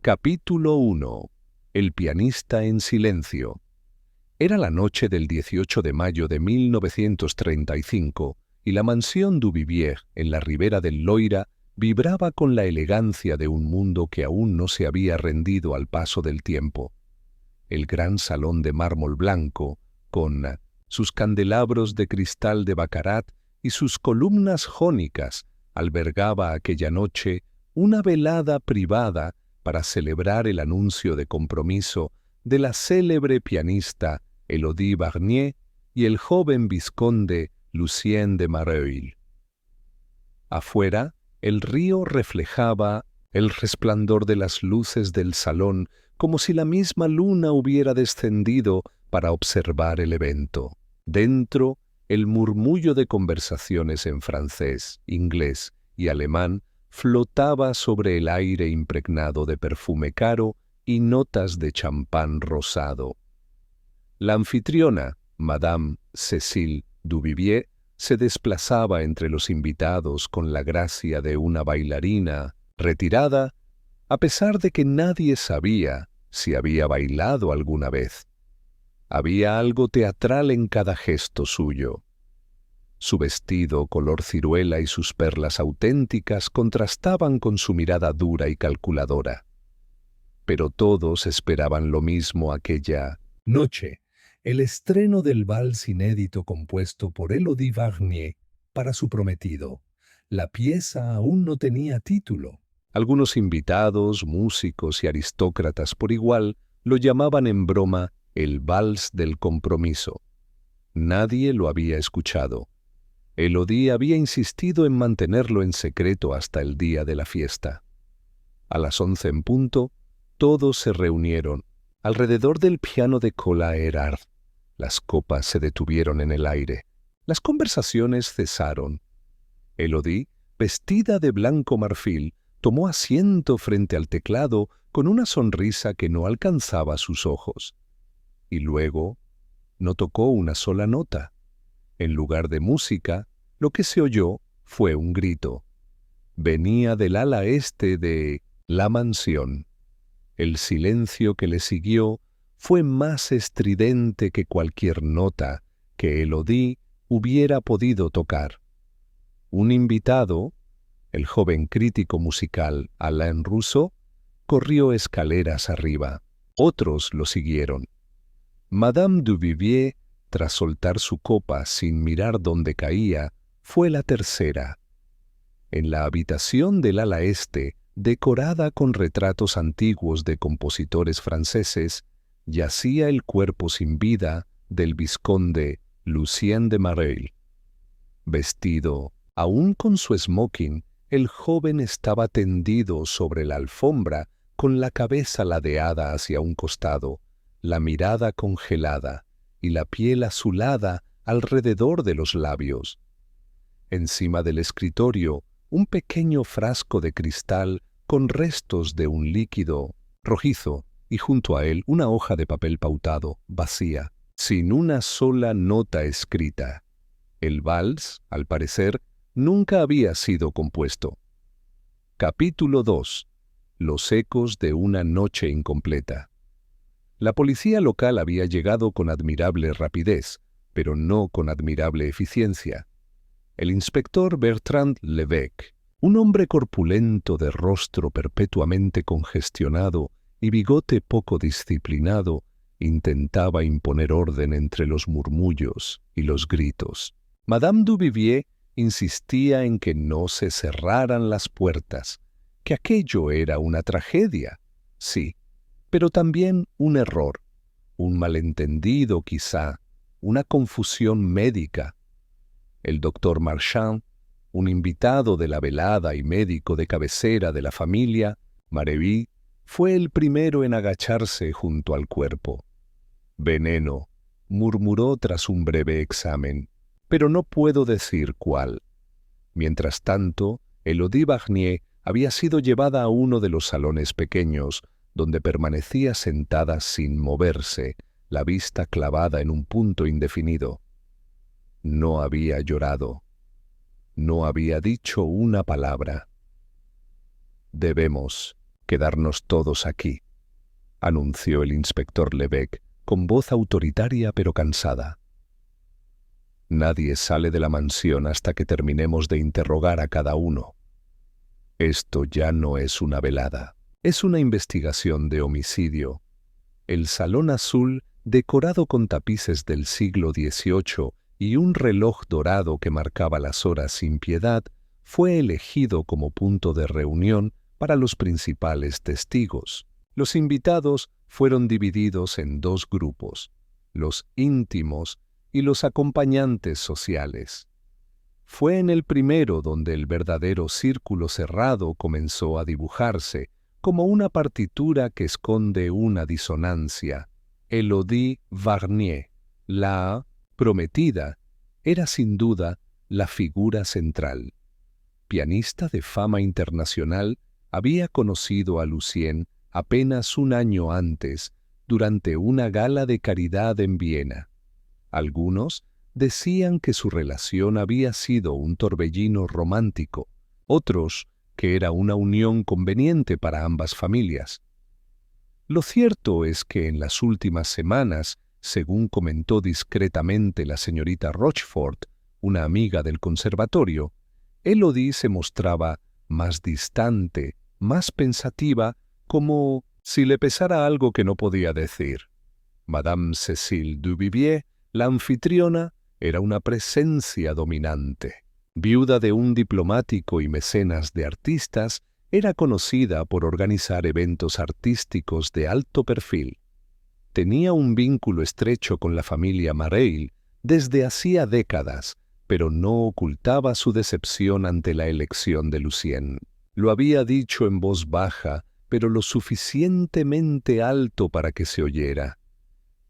Capítulo 1. El pianista en silencio. Era la noche del 18 de mayo de 1935 y la mansión Duvivier, en la ribera del Loira, vibraba con la elegancia de un mundo que aún no se había rendido al paso del tiempo. El gran salón de mármol blanco, con sus candelabros de cristal de Baccarat y sus columnas jónicas, albergaba aquella noche una velada privada para celebrar el anuncio de compromiso de la célebre pianista Élodie Barnier y el joven vizconde Lucien de Mareuil. Afuera, el río reflejaba el resplandor de las luces del salón como si la misma luna hubiera descendido para observar el evento. Dentro, el murmullo de conversaciones en francés, inglés y alemán flotaba sobre el aire impregnado de perfume caro y notas de champán rosado. La anfitriona, Madame Cécile Duvivier, se desplazaba entre los invitados con la gracia de una bailarina retirada, a pesar de que nadie sabía si había bailado alguna vez. Había algo teatral en cada gesto suyo. Su vestido color ciruela y sus perlas auténticas contrastaban con su mirada dura y calculadora. Pero todos esperaban lo mismo aquella noche, el estreno del vals inédito compuesto por Élodie Barnier para su prometido. La pieza aún no tenía título. Algunos invitados, músicos y aristócratas por igual lo llamaban en broma el vals del compromiso. Nadie lo había escuchado. Élodie había insistido en mantenerlo en secreto hasta el día de la fiesta. A las 11 en punto, todos se reunieron alrededor del piano de Cola Erard. Las copas se detuvieron en el aire. Las conversaciones cesaron. Élodie, vestida de blanco marfil, tomó asiento frente al teclado con una sonrisa que no alcanzaba sus ojos. Y luego no tocó una sola nota. En lugar de música, lo que se oyó fue un grito. Venía del ala este de la mansión. El silencio que le siguió fue más estridente que cualquier nota que Élodie hubiera podido tocar. Un invitado, el joven crítico musical Alain Rousseau, corrió escaleras arriba. Otros lo siguieron. Madame Duvivier, tras soltar su copa sin mirar dónde caía, fue la tercera. En la habitación del ala este, decorada con retratos antiguos de compositores franceses, yacía el cuerpo sin vida del vizconde Lucien de Mareuil. Vestido, aún con su smoking, el joven estaba tendido sobre la alfombra con la cabeza ladeada hacia un costado, la mirada congelada y la piel azulada alrededor de los labios. Encima del escritorio, un pequeño frasco de cristal con restos de un líquido rojizo y junto a él una hoja de papel pautado, vacía, sin una sola nota escrita. El vals, al parecer, nunca había sido compuesto. Capítulo 2. Los ecos de una noche incompleta. La policía local había llegado con admirable rapidez, pero no con admirable eficiencia. El inspector Bertrand Levesque, un hombre corpulento de rostro perpetuamente congestionado y bigote poco disciplinado, intentaba imponer orden entre los murmullos y los gritos. Madame Duvivier insistía en que no se cerraran las puertas, que aquello era una tragedia, sí, pero también un error, un malentendido quizá, una confusión médica. El doctor Marchand, un invitado de la velada y médico de cabecera de la familia, Mareuil, fue el primero en agacharse junto al cuerpo. Veneno, murmuró tras un breve examen, pero no puedo decir cuál. Mientras tanto, Élodie Barnier había sido llevada a uno de los salones pequeños, donde permanecía sentada sin moverse, la vista clavada en un punto indefinido. No había llorado. No había dicho una palabra. Debemos «Quedarnos todos aquí», anunció el inspector Lebec con voz autoritaria pero cansada. «Nadie sale de la mansión hasta que terminemos de interrogar a cada uno. Esto ya no es una velada, es una investigación de homicidio». El salón azul, decorado con tapices del siglo XVIII y un reloj dorado que marcaba las horas sin piedad, fue elegido como punto de reunión para los principales testigos. Los invitados fueron divididos en dos grupos, los íntimos y los acompañantes sociales. Fue en el primero donde el verdadero círculo cerrado comenzó a dibujarse, como una partitura que esconde una disonancia. Élodie Varnier, la prometida, era sin duda la figura central. Pianista de fama internacional, había conocido a Lucien apenas un año antes, durante una gala de caridad en Viena. Algunos decían que su relación había sido un torbellino romántico, otros que era una unión conveniente para ambas familias. Lo cierto es que en las últimas semanas, según comentó discretamente la señorita Rochefort, una amiga del conservatorio, Élodie se mostraba más distante, más pensativa, como si le pesara algo que no podía decir. Madame Cécile Duvivier, la anfitriona, era una presencia dominante. Viuda de un diplomático y mecenas de artistas, era conocida por organizar eventos artísticos de alto perfil. Tenía un vínculo estrecho con la familia Mareil desde hacía décadas, pero no ocultaba su decepción ante la elección de Lucien. Lo había dicho en voz baja, pero lo suficientemente alto para que se oyera.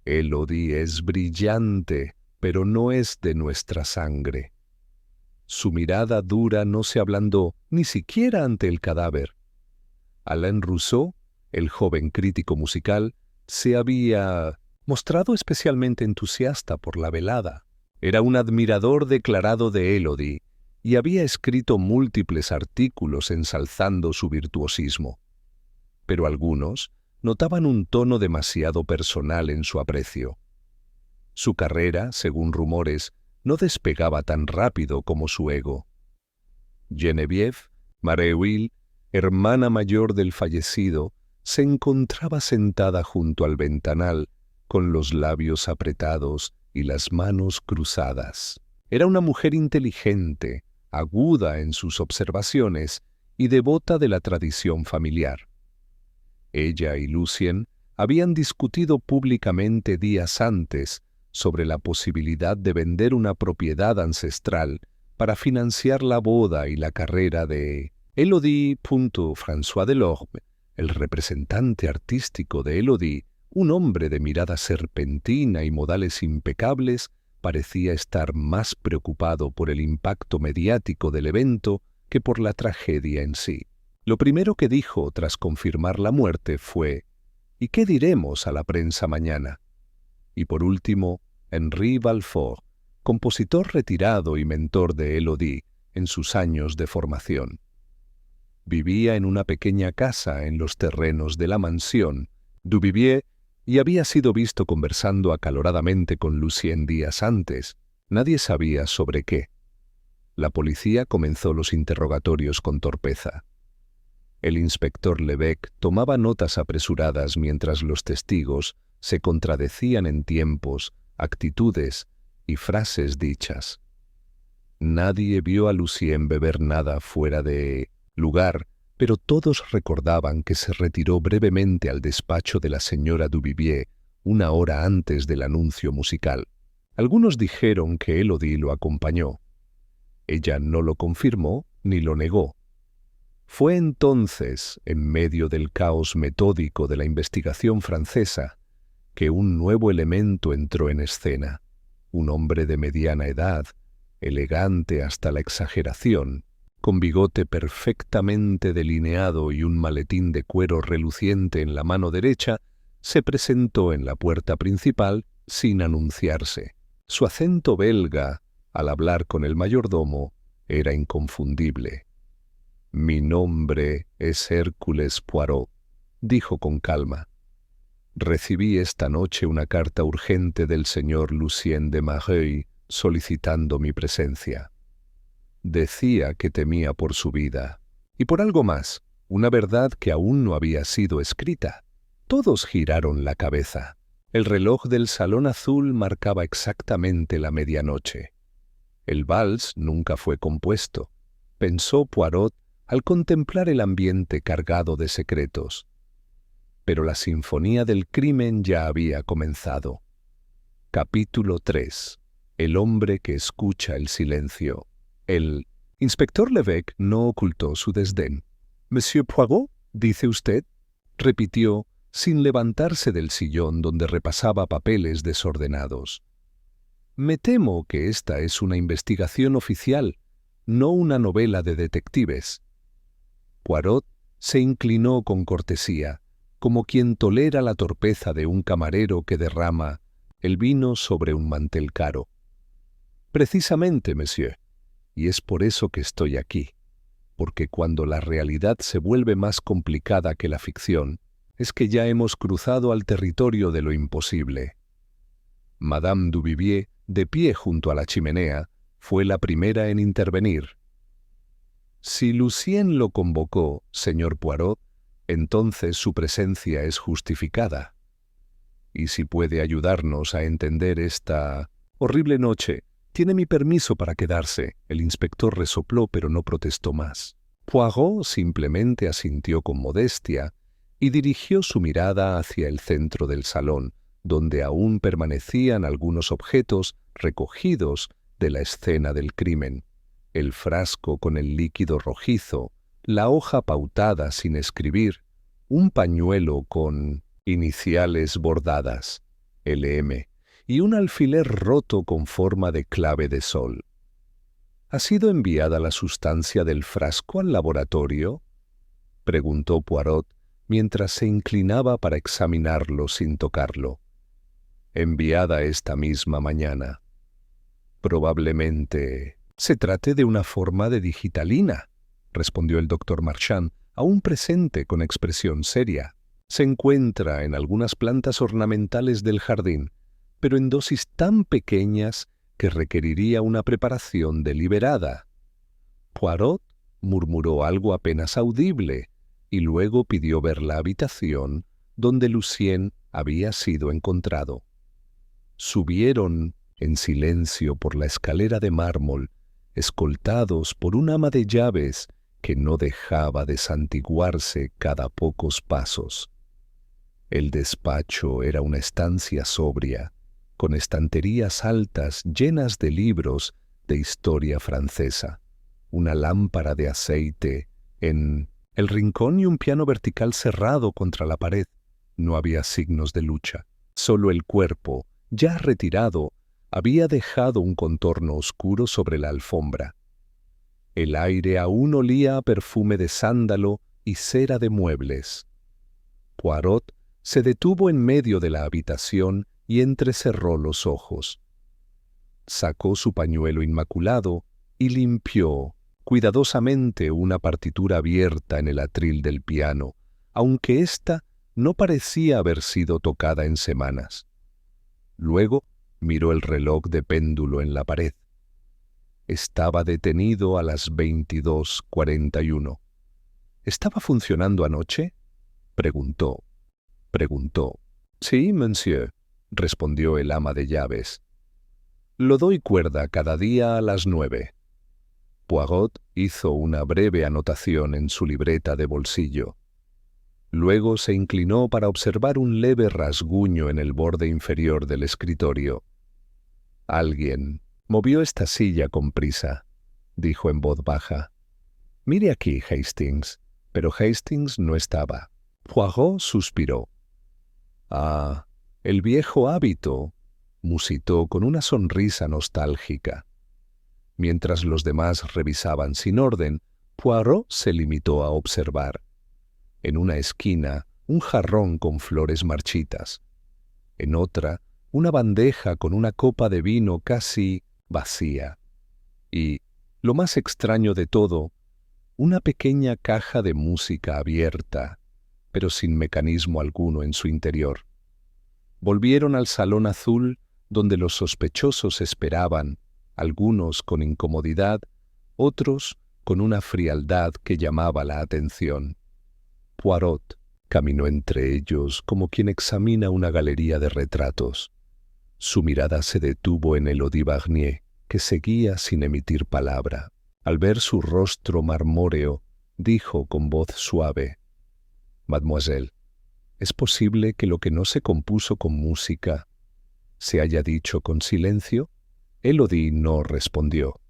«Élodie es brillante, pero no es de nuestra sangre». Su mirada dura no se ablandó ni siquiera ante el cadáver. Alain Rousseau, el joven crítico musical, se había mostrado especialmente entusiasta por la velada. Era un admirador declarado de Élodie y había escrito múltiples artículos ensalzando su virtuosismo. Pero algunos notaban un tono demasiado personal en su aprecio. Su carrera, según rumores, no despegaba tan rápido como su ego. Geneviève Maréville, hermana mayor del fallecido, se encontraba sentada junto al ventanal, con los labios apretados y las manos cruzadas. Era una mujer inteligente, aguda en sus observaciones y devota de la tradición familiar. Ella y Lucien habían discutido públicamente días antes sobre la posibilidad de vender una propiedad ancestral para financiar la boda y la carrera de Élodie. François Delorme, el representante artístico de Élodie, un hombre de mirada serpentina y modales impecables, parecía estar más preocupado por el impacto mediático del evento que por la tragedia en sí. Lo primero que dijo tras confirmar la muerte fue: «¿Y qué diremos a la prensa mañana?». Y por último, Henri Balfour, compositor retirado y mentor de Élodie en sus años de formación. Vivía en una pequeña casa en los terrenos de la mansión Duvivier y había sido visto conversando acaloradamente con Lucien días antes. Nadie sabía sobre qué. La policía comenzó los interrogatorios con torpeza. El inspector Lebec tomaba notas apresuradas mientras los testigos se contradecían en tiempos, actitudes y frases dichas. Nadie vio a Lucien beber nada fuera de lugar, pero todos recordaban que se retiró brevemente al despacho de la señora Duvivier una hora antes del anuncio musical. Algunos dijeron que Élodie lo acompañó. Ella no lo confirmó ni lo negó. Fue entonces, en medio del caos metódico de la investigación francesa, que un nuevo elemento entró en escena. Un hombre de mediana edad, elegante hasta la exageración, con bigote perfectamente delineado y un maletín de cuero reluciente en la mano derecha, se presentó en la puerta principal sin anunciarse. Su acento belga, al hablar con el mayordomo, era inconfundible. Mi nombre es Hércules Poirot, dijo con calma. Recibí esta noche una carta urgente del señor Lucien de Mareuil solicitando mi presencia. Decía que temía por su vida. Y por algo más, una verdad que aún no había sido escrita. Todos giraron la cabeza. El reloj del Salón Azul marcaba exactamente la medianoche. El vals nunca fue compuesto, pensó Poirot al contemplar el ambiente cargado de secretos. Pero la sinfonía del crimen ya había comenzado. Capítulo 3. El hombre que escucha el silencio. El inspector Levesque no ocultó su desdén. «Monsieur Poirot, ¿dice usted?», repitió, sin levantarse del sillón donde repasaba papeles desordenados. «Me temo que esta es una investigación oficial, no una novela de detectives». Poirot se inclinó con cortesía, como quien tolera la torpeza de un camarero que derrama el vino sobre un mantel caro. «Precisamente, monsieur, y es por eso que estoy aquí, porque cuando la realidad se vuelve más complicada que la ficción, es que ya hemos cruzado al territorio de lo imposible». Madame Duvivier, de pie junto a la chimenea, fue la primera en intervenir. «Si Lucien lo convocó, señor Poirot, entonces su presencia es justificada. Y si puede ayudarnos a entender esta horrible noche, tiene mi permiso para quedarse». El inspector resopló, pero no protestó más. Poirot simplemente asintió con modestia y dirigió su mirada hacia el centro del salón, donde aún permanecían algunos objetos recogidos de la escena del crimen. El frasco con el líquido rojizo, la hoja pautada sin escribir, un pañuelo con iniciales bordadas, LM, y un alfiler roto con forma de clave de sol. «¿Ha sido enviada la sustancia del frasco al laboratorio?», preguntó Poirot mientras se inclinaba para examinarlo sin tocarlo. «Enviada esta misma mañana. Probablemente se trate de una forma de digitalina», respondió el doctor Marchand, aún presente con expresión seria. «Se encuentra en algunas plantas ornamentales del jardín, pero en dosis tan pequeñas que requeriría una preparación deliberada». Poirot murmuró algo apenas audible y luego pidió ver la habitación donde Lucien había sido encontrado. Subieron en silencio por la escalera de mármol, escoltados por un ama de llaves que no dejaba de santiguarse cada pocos pasos. El despacho era una estancia sobria, con estanterías altas llenas de libros de historia francesa, una lámpara de aceite en el rincón y un piano vertical cerrado contra la pared. No había signos de lucha. Solo el cuerpo, ya retirado, había dejado un contorno oscuro sobre la alfombra. El aire aún olía a perfume de sándalo y cera de muebles. Poirot se detuvo en medio de la habitación y entrecerró los ojos. Sacó su pañuelo inmaculado y limpió cuidadosamente una partitura abierta en el atril del piano, aunque ésta no parecía haber sido tocada en semanas. Luego miró el reloj de péndulo en la pared. Estaba detenido a las 22:41. «¿Estaba funcionando anoche?», preguntó. «Sí, monsieur», respondió el ama de llaves. «Lo doy cuerda cada día a las 9». Poirot hizo una breve anotación en su libreta de bolsillo. Luego se inclinó para observar un leve rasguño en el borde inferior del escritorio. «Alguien movió esta silla con prisa», dijo en voz baja. «Mire aquí, Hastings». Pero Hastings no estaba. Poirot suspiró. «Ah, el viejo hábito», musitó con una sonrisa nostálgica. Mientras los demás revisaban sin orden, Poirot se limitó a observar. En una esquina, un jarrón con flores marchitas. En otra, una bandeja con una copa de vino casi vacía. Y, lo más extraño de todo, una pequeña caja de música abierta, pero sin mecanismo alguno en su interior. Volvieron al salón azul donde los sospechosos esperaban, algunos con incomodidad, otros con una frialdad que llamaba la atención. Poirot caminó entre ellos como quien examina una galería de retratos. Su mirada se detuvo en Élodie Barnier, que seguía sin emitir palabra. Al ver su rostro marmóreo, dijo con voz suave: «Mademoiselle, ¿es posible que lo que no se compuso con música se haya dicho con silencio?» Élodie no respondió,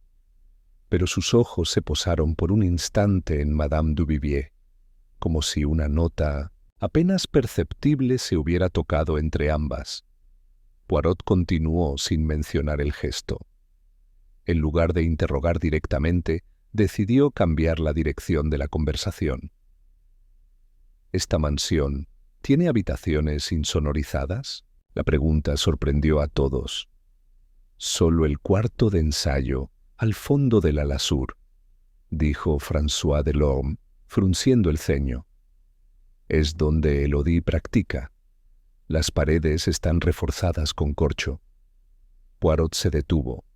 pero sus ojos se posaron por un instante en Madame Duvivier, como si una nota apenas perceptible se hubiera tocado entre ambas. Poirot continuó sin mencionar el gesto. En lugar de interrogar directamente, decidió cambiar la dirección de la conversación. ¿Esta mansión tiene habitaciones insonorizadas? La pregunta sorprendió a todos. Solo el cuarto de ensayo, al fondo del ala sur, dijo François Delorme, frunciendo el ceño. Es donde Élodie practica. Las paredes están reforzadas con corcho. Poirot se detuvo.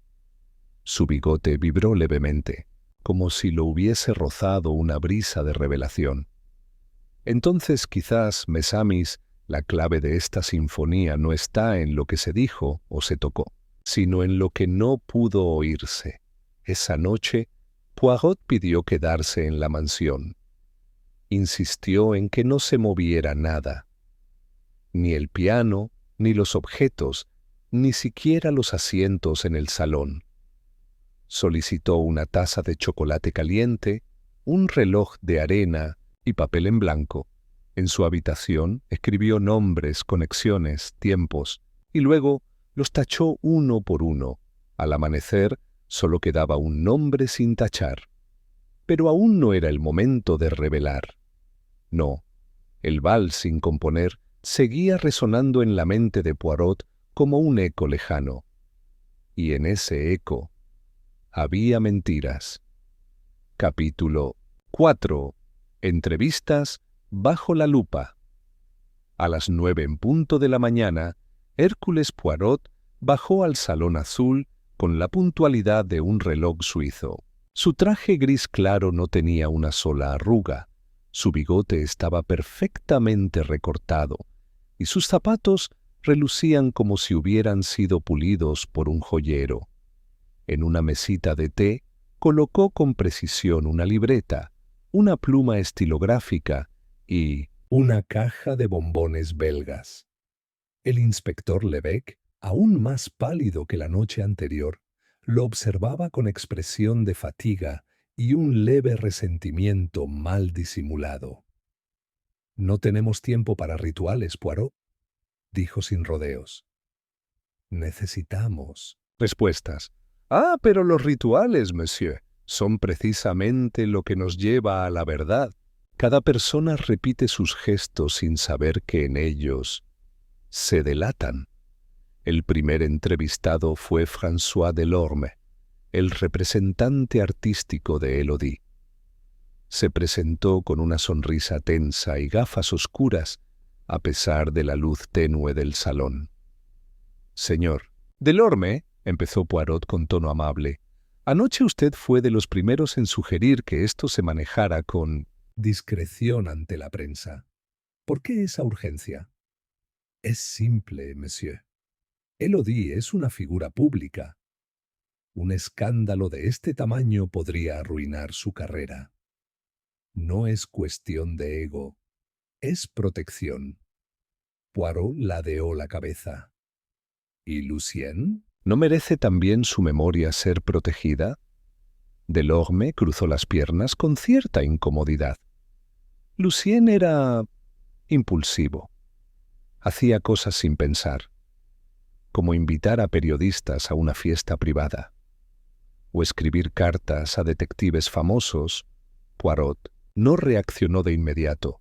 Su bigote vibró levemente, como si lo hubiese rozado una brisa de revelación. Entonces quizás, mes amis, la clave de esta sinfonía no está en lo que se dijo o se tocó, sino en lo que no pudo oírse. Esa noche, Poirot pidió quedarse en la mansión. Insistió en que no se moviera nada. Ni el piano, ni los objetos, ni siquiera los asientos en el salón. Solicitó una taza de chocolate caliente, un reloj de arena y papel en blanco. En su habitación escribió nombres, conexiones, tiempos, y luego los tachó uno por uno. Al amanecer solo quedaba un nombre sin tachar. Pero aún no era el momento de revelar. No, el vals sin componer seguía resonando en la mente de Poirot como un eco lejano. Y en ese eco había mentiras. Capítulo 4. Entrevistas bajo la lupa. A las 9 en punto de la mañana, Hércules Poirot bajó al salón azul con la puntualidad de un reloj suizo. Su traje gris claro no tenía una sola arruga, su bigote estaba perfectamente recortado, y sus zapatos relucían como si hubieran sido pulidos por un joyero. En una mesita de té colocó con precisión una libreta, una pluma estilográfica y una caja de bombones belgas. El inspector Lebec, aún más pálido que la noche anterior, lo observaba con expresión de fatiga y un leve resentimiento mal disimulado. «No tenemos tiempo para rituales, Poirot», dijo sin rodeos. «Necesitamos respuestas». «Ah, pero los rituales, monsieur, son precisamente lo que nos lleva a la verdad. Cada persona repite sus gestos sin saber que en ellos se delatan». El primer entrevistado fue François Delorme, el representante artístico de Élodie. Se presentó con una sonrisa tensa y gafas oscuras, a pesar de la luz tenue del salón. «Señor Delorme», empezó Poirot con tono amable, «anoche usted fue de los primeros en sugerir que esto se manejara con discreción ante la prensa. ¿Por qué esa urgencia?» «Es simple, monsieur. Élodie es una figura pública. Un escándalo de este tamaño podría arruinar su carrera. No es cuestión de ego, es protección». Poirot ladeó la cabeza. «¿Y Lucien? ¿No merece también su memoria ser protegida?» Delorme cruzó las piernas con cierta incomodidad. Lucien era impulsivo. Hacía cosas sin pensar, como invitar a periodistas a una fiesta privada o escribir cartas a detectives famosos. Poirot no reaccionó de inmediato.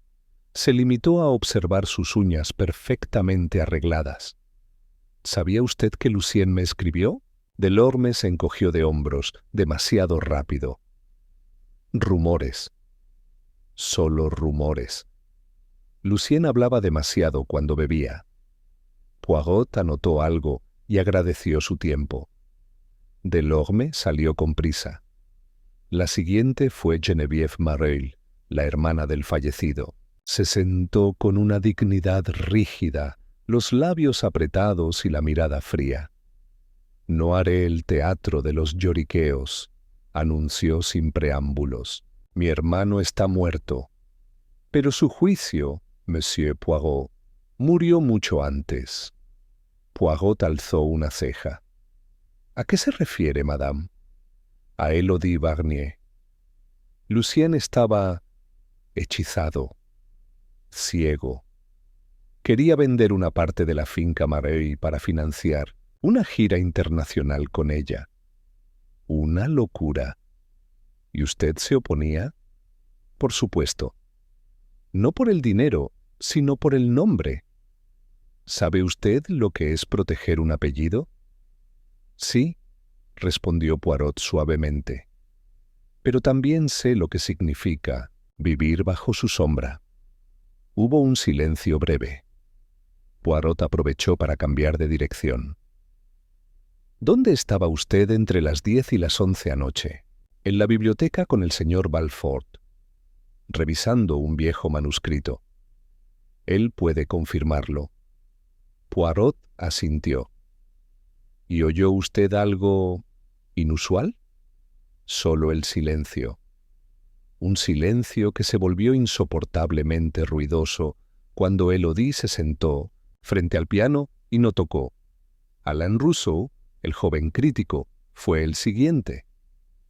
Se limitó a observar sus uñas perfectamente arregladas. «¿Sabía usted que Lucien me escribió?» Delorme se encogió de hombros, demasiado rápido. Rumores. Solo rumores. Lucien hablaba demasiado cuando bebía. Poirot anotó algo y agradeció su tiempo. Delorme salió con prisa. La siguiente fue Geneviève Mareuil, la hermana del fallecido. Se sentó con una dignidad rígida, los labios apretados y la mirada fría. «No haré el teatro de los lloriqueos», anunció sin preámbulos. «Mi hermano está muerto. Pero su juicio, Monsieur Poirot, murió mucho antes». Poirot alzó una ceja. «¿A qué se refiere, madame?» «A Élodie Barnier». Lucien estaba hechizado, ciego. Quería vender una parte de la finca Mareuil para financiar una gira internacional con ella. Una locura. ¿Y usted se oponía? Por supuesto. No por el dinero, sino por el nombre. ¿Sabe usted lo que es proteger un apellido? Sí, respondió Poirot suavemente. Pero también sé lo que significa vivir bajo su sombra. Hubo un silencio breve. Poirot aprovechó para cambiar de dirección. ¿Dónde estaba usted entre las 10 y las 11 anoche? En la biblioteca con el señor Balfort, revisando un viejo manuscrito. Él puede confirmarlo. Poirot asintió. ¿Y oyó usted algo inusual? Solo el silencio. Un silencio que se volvió insoportablemente ruidoso cuando Élodie se sentó frente al piano y no tocó. Alain Rousseau, el joven crítico, fue el siguiente.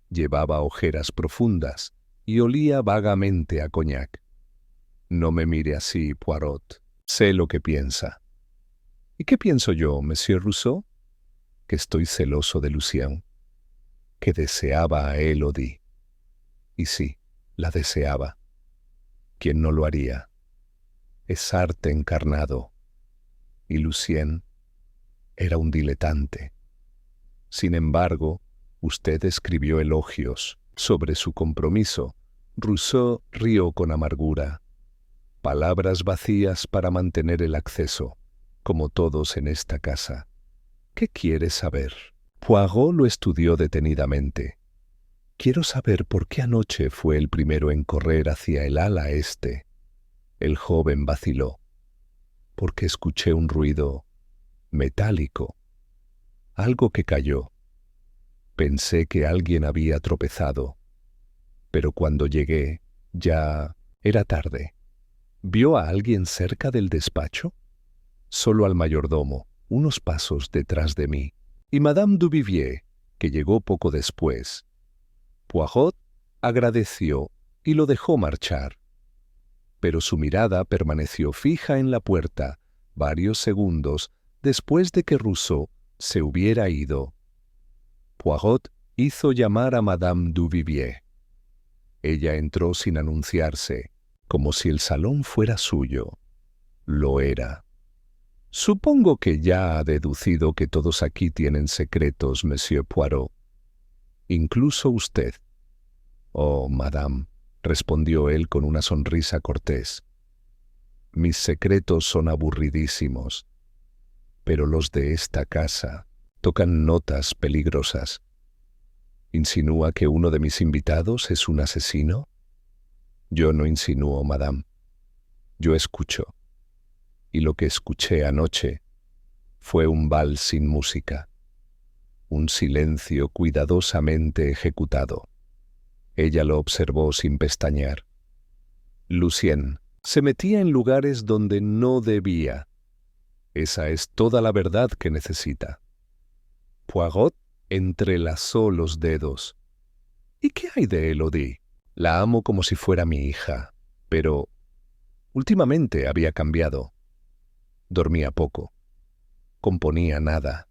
Llevaba ojeras profundas y olía vagamente a coñac. No me mire así, Poirot. Sé lo que piensa. ¿Y qué pienso yo, Monsieur Rousseau? Que estoy celoso de Lucien, que deseaba a Élodie. Y sí, la deseaba. ¿Quién no lo haría? Es arte encarnado. Y Lucien era un diletante. Sin embargo, usted escribió elogios sobre su compromiso. Rousseau rió con amargura. Palabras vacías para mantener el acceso, como todos en esta casa. ¿Qué quiere saber? Poirot lo estudió detenidamente. Quiero saber por qué anoche fue el primero en correr hacia el ala este. El joven vaciló. Porque escuché un ruido metálico. Algo que cayó. Pensé que alguien había tropezado. Pero cuando llegué, ya era tarde. ¿Vio a alguien cerca del despacho? Solo al mayordomo, unos pasos detrás de mí, y Madame Duvivier, que llegó poco después. Poirot agradeció y lo dejó marchar. Pero su mirada permaneció fija en la puerta varios segundos después de que Rousseau se hubiera ido. Poirot hizo llamar a Madame Duvivier. Ella entró sin anunciarse, como si el salón fuera suyo. Lo era. Supongo que ya ha deducido que todos aquí tienen secretos, Monsieur Poirot. Incluso usted. Oh, madame, respondió él con una sonrisa cortés. Mis secretos son aburridísimos, pero los de esta casa tocan notas peligrosas. ¿Insinúa que uno de mis invitados es un asesino? Yo no insinúo, madame. Yo escucho. Y lo que escuché anoche fue un vals sin música, un silencio cuidadosamente ejecutado. Ella lo observó sin pestañear. Lucien se metía en lugares donde no debía. Esa es toda la verdad que necesita. Poirot entrelazó los dedos. ¿Y qué hay de Élodie? La amo como si fuera mi hija, pero últimamente había cambiado. Dormía poco, componía nada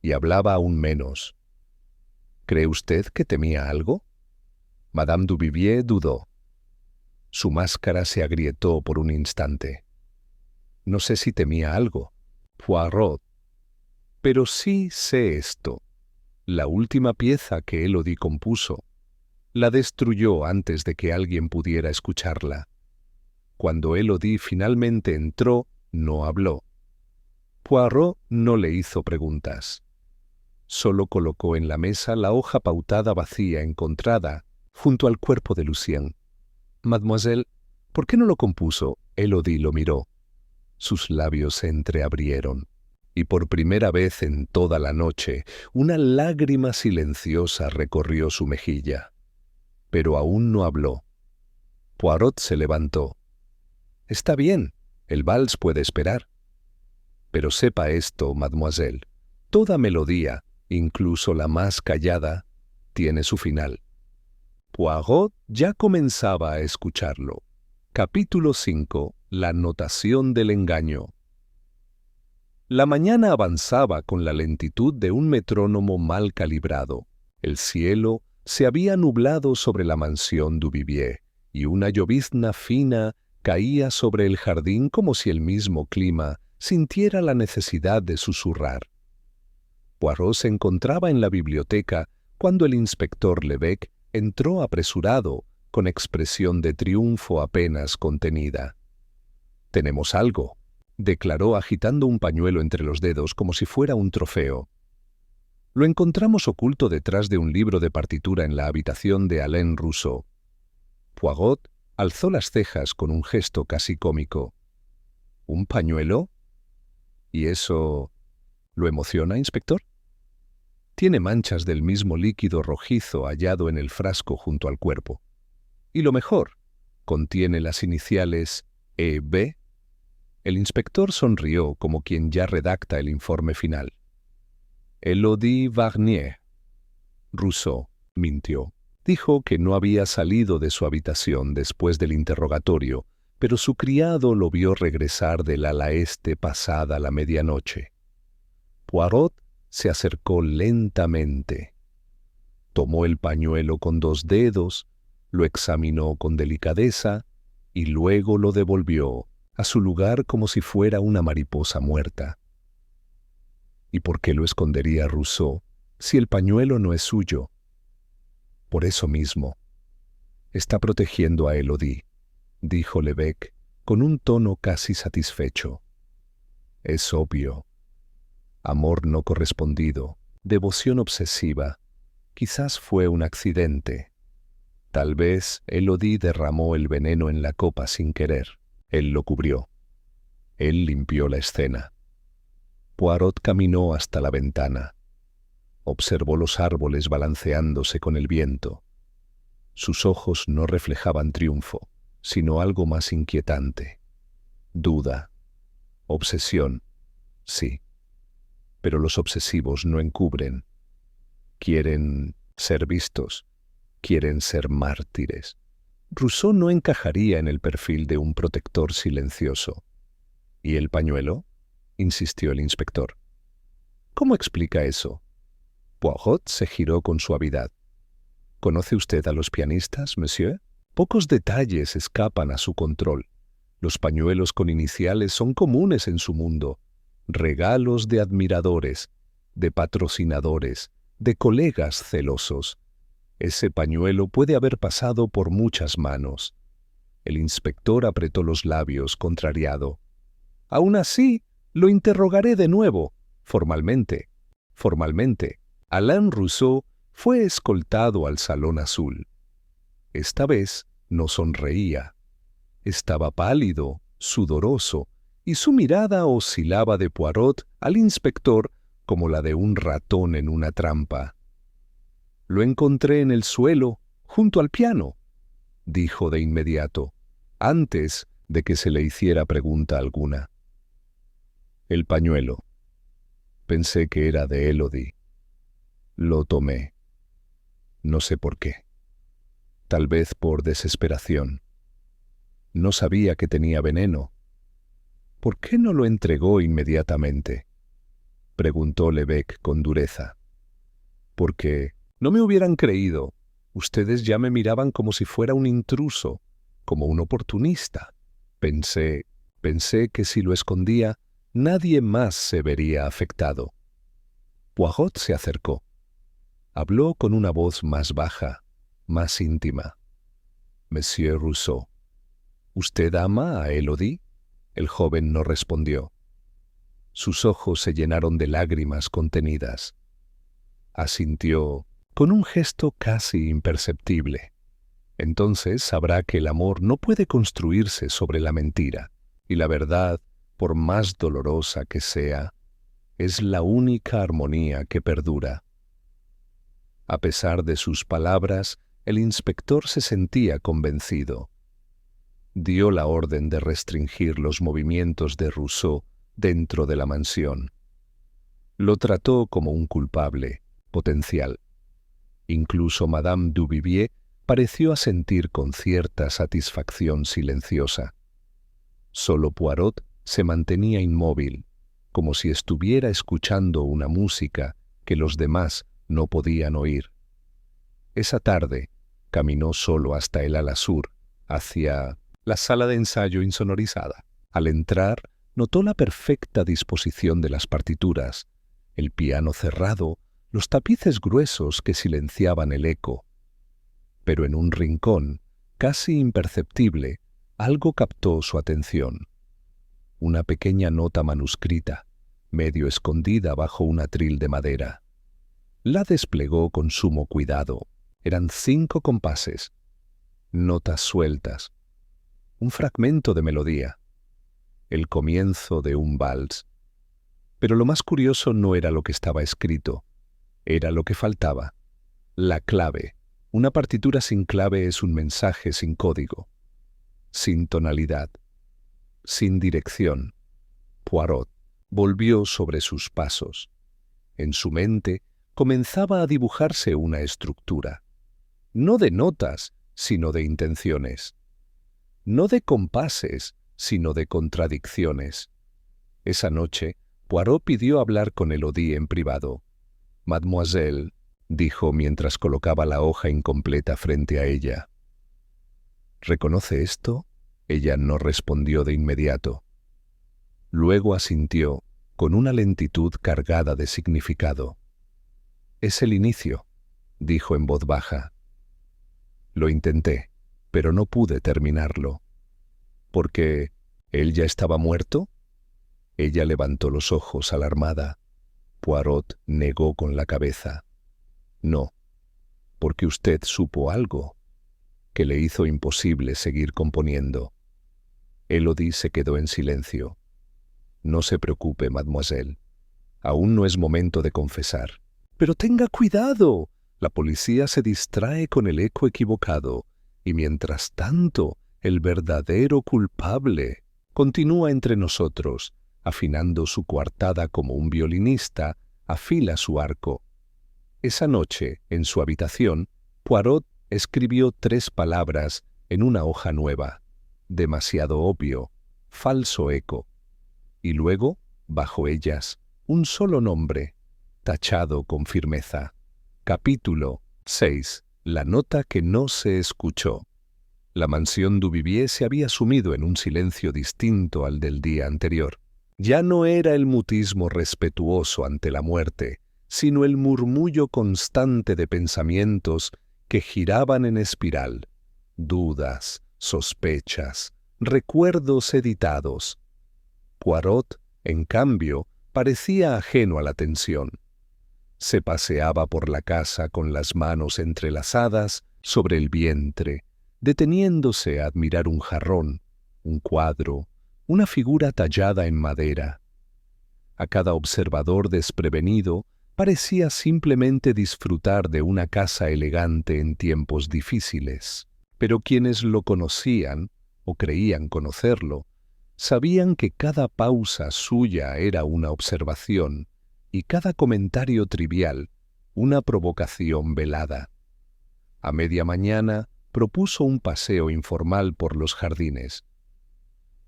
y hablaba aún menos. ¿Cree usted que temía algo? Madame Duvivier dudó. Su máscara se agrietó por un instante. No sé si temía algo, Poirot, pero sí sé esto. La última pieza que Élodie compuso La destruyó antes de que alguien pudiera escucharla. Cuando Élodie finalmente entró, no habló. Poirot no le hizo preguntas. Solo colocó en la mesa la hoja pautada vacía encontrada junto al cuerpo de Lucien. «Mademoiselle, ¿por qué no lo compuso?» Élodie lo miró. Sus labios se entreabrieron, y por primera vez en toda la noche una lágrima silenciosa recorrió su mejilla. Pero aún no habló. Poirot se levantó. «Está bien, el vals puede esperar. Pero sepa esto, mademoiselle, toda melodía, incluso la más callada, tiene su final». Poirot ya comenzaba a escucharlo. Capítulo 5. La notación del engaño. La mañana avanzaba con la lentitud de un metrónomo mal calibrado. El cielo se había nublado sobre la mansión Duvivier, y una llovizna fina caía sobre el jardín como si el mismo clima sintiera la necesidad de susurrar. Poirot se encontraba en la biblioteca cuando el inspector Lebec entró apresurado, con expresión de triunfo apenas contenida. «Tenemos algo», declaró agitando un pañuelo entre los dedos como si fuera un trofeo. «Lo encontramos oculto detrás de un libro de partitura en la habitación de Alain Rousseau». Poirot alzó las cejas con un gesto casi cómico. «¿Un pañuelo? ¿Y eso lo emociona, inspector?» «Tiene manchas del mismo líquido rojizo hallado en el frasco junto al cuerpo. Y lo mejor, contiene las iniciales E.B». El inspector sonrió como quien ya redacta el informe final. «Élodie Varnier». Rousseau mintió. Dijo que no había salido de su habitación después del interrogatorio, pero su criado lo vio regresar del ala este pasada la medianoche. Poirot se acercó lentamente. Tomó el pañuelo con 2 dedos, lo examinó con delicadeza y luego lo devolvió a su lugar como si fuera una mariposa muerta. ¿Y por qué lo escondería Rousseau si el pañuelo no es suyo? Por eso mismo. Está protegiendo a Élodie, dijo Lebec con un tono casi satisfecho. Es obvio. Amor no correspondido, devoción obsesiva. Quizás fue un accidente. Tal vez Élodie derramó el veneno en la copa sin querer. Él lo cubrió. Él limpió la escena. Poirot caminó hasta la ventana. Observó los árboles balanceándose con el viento. Sus ojos no reflejaban triunfo, sino algo más inquietante. Duda. Obsesión. Sí. Pero los obsesivos no encubren. Quieren ser vistos. Quieren ser mártires. Rousseau no encajaría en el perfil de un protector silencioso. ¿Y el pañuelo?, insistió el inspector. ¿Cómo explica eso? Poirot se giró con suavidad. ¿Conoce usted a los pianistas, monsieur? Pocos detalles escapan a su control. Los pañuelos con iniciales son comunes en su mundo. Regalos de admiradores, de patrocinadores, de colegas celosos. Ese pañuelo puede haber pasado por muchas manos. El inspector apretó los labios, contrariado. Aún así, lo interrogaré de nuevo, formalmente. Formalmente, Alain Rousseau fue escoltado al Salón Azul. Esta vez no sonreía. Estaba pálido, sudoroso, y su mirada oscilaba de Poirot al inspector como la de un ratón en una trampa. «Lo encontré en el suelo, junto al piano», dijo de inmediato, antes de que se le hiciera pregunta alguna. «El pañuelo. Pensé que era de Élodie. Lo tomé. No sé por qué. Tal vez por desesperación. No sabía que tenía veneno. ¿Por qué no lo entregó inmediatamente?», preguntó Lebec con dureza. «Porque no me hubieran creído. Ustedes ya me miraban como si fuera un intruso, como un oportunista. Pensé que si lo escondía, nadie más se vería afectado». Poirot se acercó. Habló con una voz más baja, más íntima. Monsieur Rousseau, ¿usted ama a Élodie? El joven no respondió. Sus ojos se llenaron de lágrimas contenidas. Asintió con un gesto casi imperceptible. Entonces sabrá que el amor no puede construirse sobre la mentira, y la verdad, por más dolorosa que sea, es la única armonía que perdura. A pesar de sus palabras, el inspector se sentía convencido. Dio la orden de restringir los movimientos de Rousseau dentro de la mansión. Lo trató como un culpable potencial. Incluso Madame Duvivier pareció asentir con cierta satisfacción silenciosa. Solo Poirot se mantenía inmóvil, como si estuviera escuchando una música que los demás no podían oír. Esa tarde caminó solo hasta el ala sur, hacia la sala de ensayo insonorizada. Al entrar, notó la perfecta disposición de las partituras, el piano cerrado, los tapices gruesos que silenciaban el eco. Pero en un rincón, casi imperceptible, algo captó su atención. Una pequeña nota manuscrita, medio escondida bajo un atril de madera. La desplegó con sumo cuidado. Eran 5 compases, notas sueltas, un fragmento de melodía, el comienzo de un vals. Pero lo más curioso no era lo que estaba escrito, era lo que faltaba, la clave. Una partitura sin clave es un mensaje sin código, sin tonalidad, sin dirección. Poirot volvió sobre sus pasos. En su mente comenzaba a dibujarse una estructura, no de notas, sino de intenciones, no de compases, sino de contradicciones. Esa noche, Poirot pidió hablar con Élodie en privado. «Mademoiselle», dijo mientras colocaba la hoja incompleta frente a ella. «¿Reconoce esto?» Ella no respondió de inmediato. Luego asintió, con una lentitud cargada de significado. «Es el inicio», dijo en voz baja. «Lo intenté, pero no pude terminarlo». «¿Porque él ya estaba muerto?» Ella levantó los ojos alarmada. Poirot negó con la cabeza. «No, porque usted supo algo que le hizo imposible seguir componiendo». Élodie se quedó en silencio. «No se preocupe, mademoiselle. Aún no es momento de confesar». «Pero tenga cuidado. La policía se distrae con el eco equivocado, y mientras tanto, el verdadero culpable continúa entre nosotros, afinando su coartada como un violinista afila su arco». Esa noche, en su habitación, Poirot escribió 3 palabras en una hoja nueva. Demasiado obvio, falso eco. Y luego, bajo ellas, un solo nombre, tachado con firmeza. Capítulo 6. La nota que no se escuchó. La mansión Duvivier se había sumido en un silencio distinto al del día anterior. Ya no era el mutismo respetuoso ante la muerte, sino el murmullo constante de pensamientos que giraban en espiral, dudas, sospechas, recuerdos editados. Poirot, en cambio, parecía ajeno a la tensión. Se paseaba por la casa con las manos entrelazadas sobre el vientre, deteniéndose a admirar un jarrón, un cuadro, una figura tallada en madera. A cada observador desprevenido parecía simplemente disfrutar de una casa elegante en tiempos difíciles. Pero quienes lo conocían, o creían conocerlo, sabían que cada pausa suya era una observación y cada comentario trivial una provocación velada. A media mañana propuso un paseo informal por los jardines.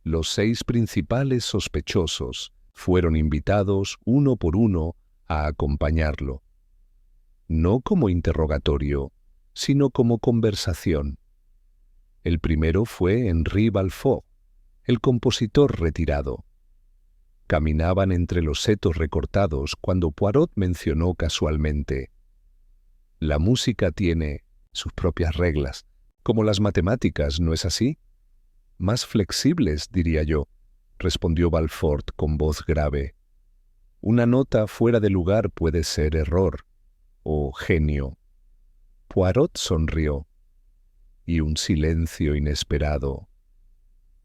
Los 6 principales sospechosos fueron invitados uno por uno a acompañarlo. No como interrogatorio, sino como conversación. El primero fue Henri Balfour, el compositor retirado. Caminaban entre los setos recortados cuando Poirot mencionó casualmente: «La música tiene sus propias reglas, como las matemáticas, ¿no es así? Más flexibles, diría yo, respondió Balfort con voz grave. Una nota fuera de lugar puede ser error o genio. Poirot sonrió. Y un silencio inesperado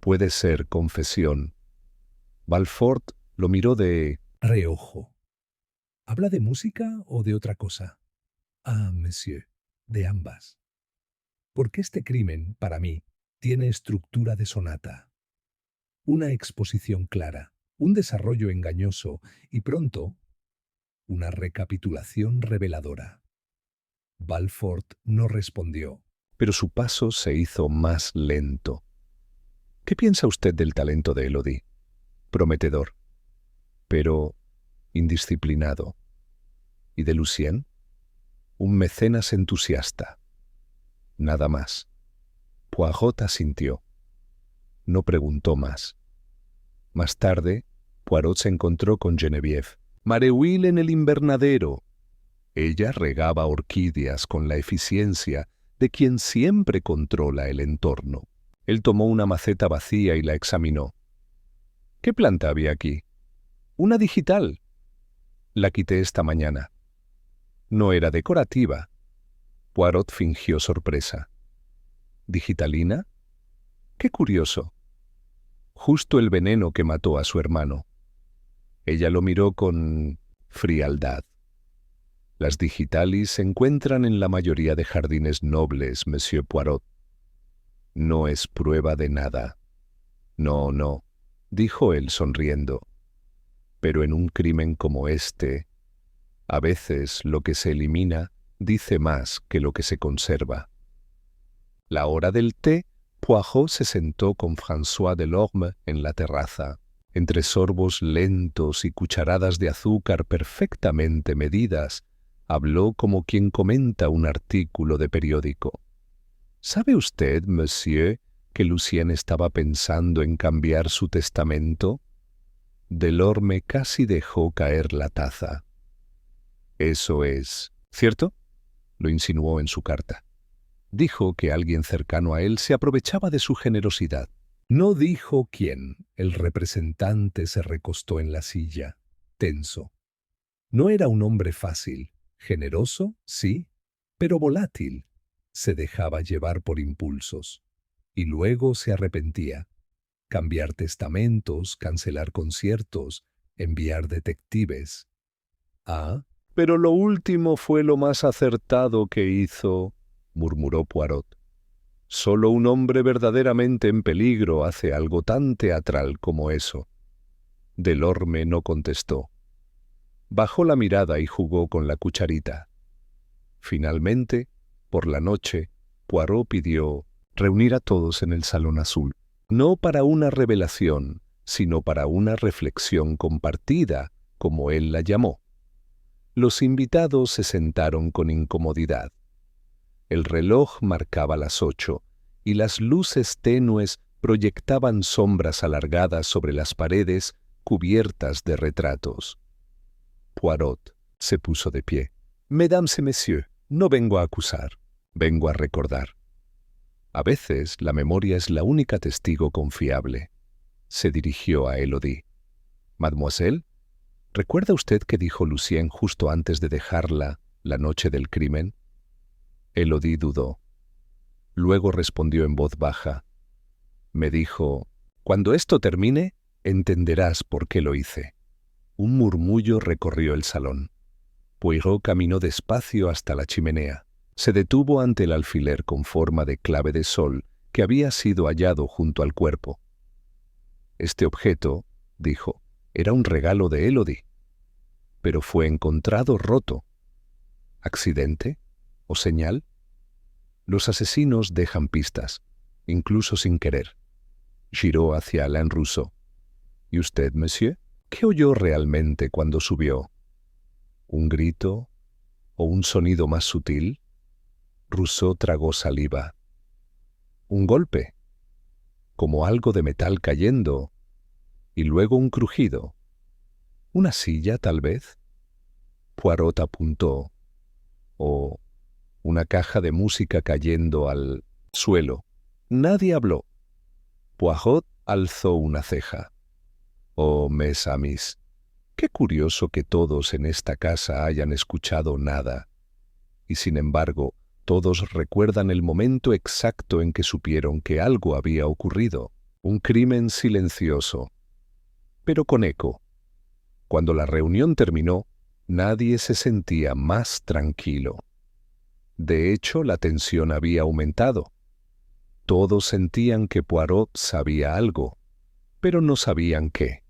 puede ser confesión. Balfort lo miró de reojo. ¿Habla de música o de otra cosa? Ah, monsieur, de ambas. Porque este crimen, para mí, tiene estructura de sonata. Una exposición clara, un desarrollo engañoso y pronto una recapitulación reveladora. Balfort no respondió, pero su paso se hizo más lento. ¿Qué piensa usted del talento de Élodie? Prometedor, pero indisciplinado. ¿Y de Lucien? Un mecenas entusiasta. Nada más. Poirot asintió. No preguntó más. Más tarde, Poirot se encontró con Geneviève. Mareuil en el invernadero. Ella regaba orquídeas con la eficiencia de quien siempre controla el entorno. Él tomó una maceta vacía y la examinó. ¿Qué planta había aquí? Una digital. La quité esta mañana. No era decorativa. Poirot fingió sorpresa. ¿Digitalina? Qué curioso. Justo el veneno que mató a su hermano. Ella lo miró con frialdad. Las digitalis se encuentran en la mayoría de jardines nobles, Monsieur Poirot. No es prueba de nada. No, no, dijo él sonriendo. Pero en un crimen como este, a veces lo que se elimina dice más que lo que se conserva. La hora del té, Poirot se sentó con François Delorme en la terraza. Entre sorbos lentos y cucharadas de azúcar perfectamente medidas, habló como quien comenta un artículo de periódico. ¿Sabe usted, monsieur, que Lucien estaba pensando en cambiar su testamento? Delorme casi dejó caer la taza. Eso es, ¿cierto? Lo insinuó en su carta. Dijo que alguien cercano a él se aprovechaba de su generosidad. No dijo quién. El representante se recostó en la silla, tenso. No era un hombre fácil. Generoso, sí, pero volátil. Se dejaba llevar por impulsos. Y luego se arrepentía. Cambiar testamentos, cancelar conciertos, enviar detectives. Ah, pero lo último fue lo más acertado que hizo, murmuró Poirot. Solo un hombre verdaderamente en peligro hace algo tan teatral como eso. Delorme no contestó. Bajó la mirada y jugó con la cucharita. Finalmente, por la noche, Poirot pidió reunir a todos en el Salón Azul, no para una revelación, sino para una reflexión compartida, como él la llamó. Los invitados se sentaron con incomodidad. El reloj marcaba las 8 y las luces tenues proyectaban sombras alargadas sobre las paredes cubiertas de retratos. Poirot se puso de pie. Mesdames et messieurs, no vengo a acusar, vengo a recordar. A veces la memoria es la única testigo confiable. Se dirigió a Élodie. Mademoiselle, ¿recuerda usted qué dijo Lucien justo antes de dejarla la noche del crimen? Élodie dudó. Luego respondió en voz baja. Me dijo, cuando esto termine, entenderás por qué lo hice. Un murmullo recorrió el salón. Poirot caminó despacio hasta la chimenea. Se detuvo ante el alfiler con forma de clave de sol que había sido hallado junto al cuerpo. Este objeto, dijo, era un regalo de Élodie, pero fue encontrado roto. ¿Accidente? ¿O señal? Los asesinos dejan pistas, incluso sin querer. Giró hacia Alain Rousseau. ¿Y usted, monsieur? ¿Qué oyó realmente cuando subió? ¿Un grito o un sonido más sutil? Rousseau tragó saliva. Un golpe, como algo de metal cayendo, y luego un crujido. ¿Una silla, tal vez? Poirot apuntó. ¿O una caja de música cayendo al suelo. Nadie habló. Poirot alzó una ceja. Oh, mes amis, qué curioso que todos en esta casa hayan escuchado nada. Y sin embargo, todos recuerdan el momento exacto en que supieron que algo había ocurrido. Un crimen silencioso, pero con eco. Cuando la reunión terminó, nadie se sentía más tranquilo. De hecho, la tensión había aumentado. Todos sentían que Poirot sabía algo, pero no sabían qué.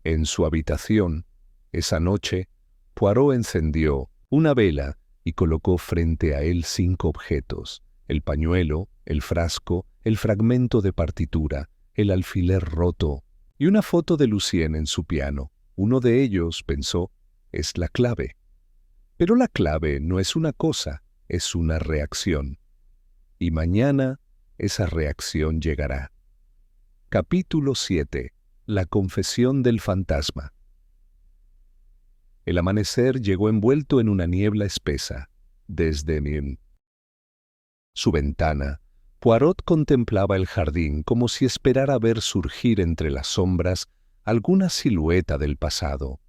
En su habitación, esa noche, Poirot encendió una vela y colocó frente a él 5 objetos: el pañuelo, el frasco, el fragmento de partitura, el alfiler roto y una foto de Lucien en su piano. Uno de ellos, pensó, es la clave. Pero la clave no es una cosa, es una reacción. Y mañana esa reacción llegará. Capítulo 7. La confesión del fantasma. El amanecer llegó envuelto en una niebla espesa. Desde su ventana, Poirot contemplaba el jardín como si esperara ver surgir entre las sombras alguna silueta del pasado.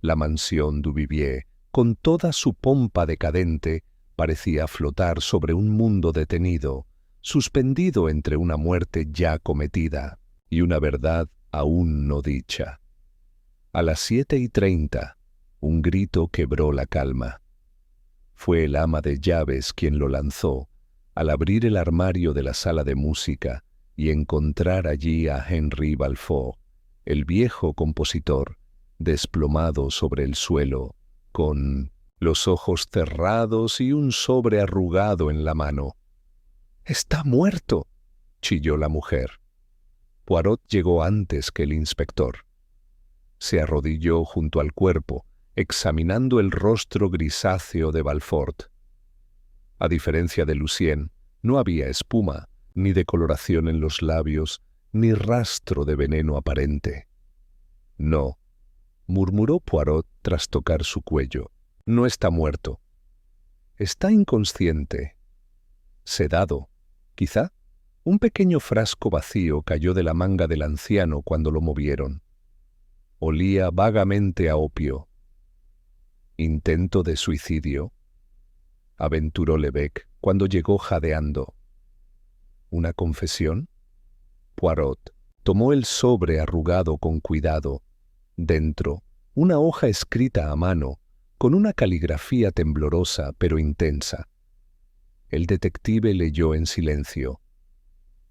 La mansión Duvivier, con toda su pompa decadente, parecía flotar sobre un mundo detenido, suspendido entre una muerte ya cometida y una verdad aún no dicha. A las 7:30, un grito quebró la calma. Fue el ama de llaves quien lo lanzó al abrir el armario de la sala de música y encontrar allí a Henri Balfour, el viejo compositor, desplomado sobre el suelo, con los ojos cerrados y un sobre arrugado en la mano. «¡Está muerto!», chilló la mujer. Poirot llegó antes que el inspector. Se arrodilló junto al cuerpo, examinando el rostro grisáceo de Balfour. A diferencia de Lucien, no había espuma, ni decoloración en los labios, ni rastro de veneno aparente. «No», murmuró Poirot tras tocar su cuello, «no está muerto. Está inconsciente. Sedado, quizá». Un pequeño frasco vacío cayó de la manga del anciano cuando lo movieron. Olía vagamente a opio. «¿Intento de suicidio?», aventuró Lebec cuando llegó jadeando. «¿Una confesión?». Poirot tomó el sobre arrugado con cuidado. Dentro, una hoja escrita a mano, con una caligrafía temblorosa pero intensa. El detective leyó en silencio.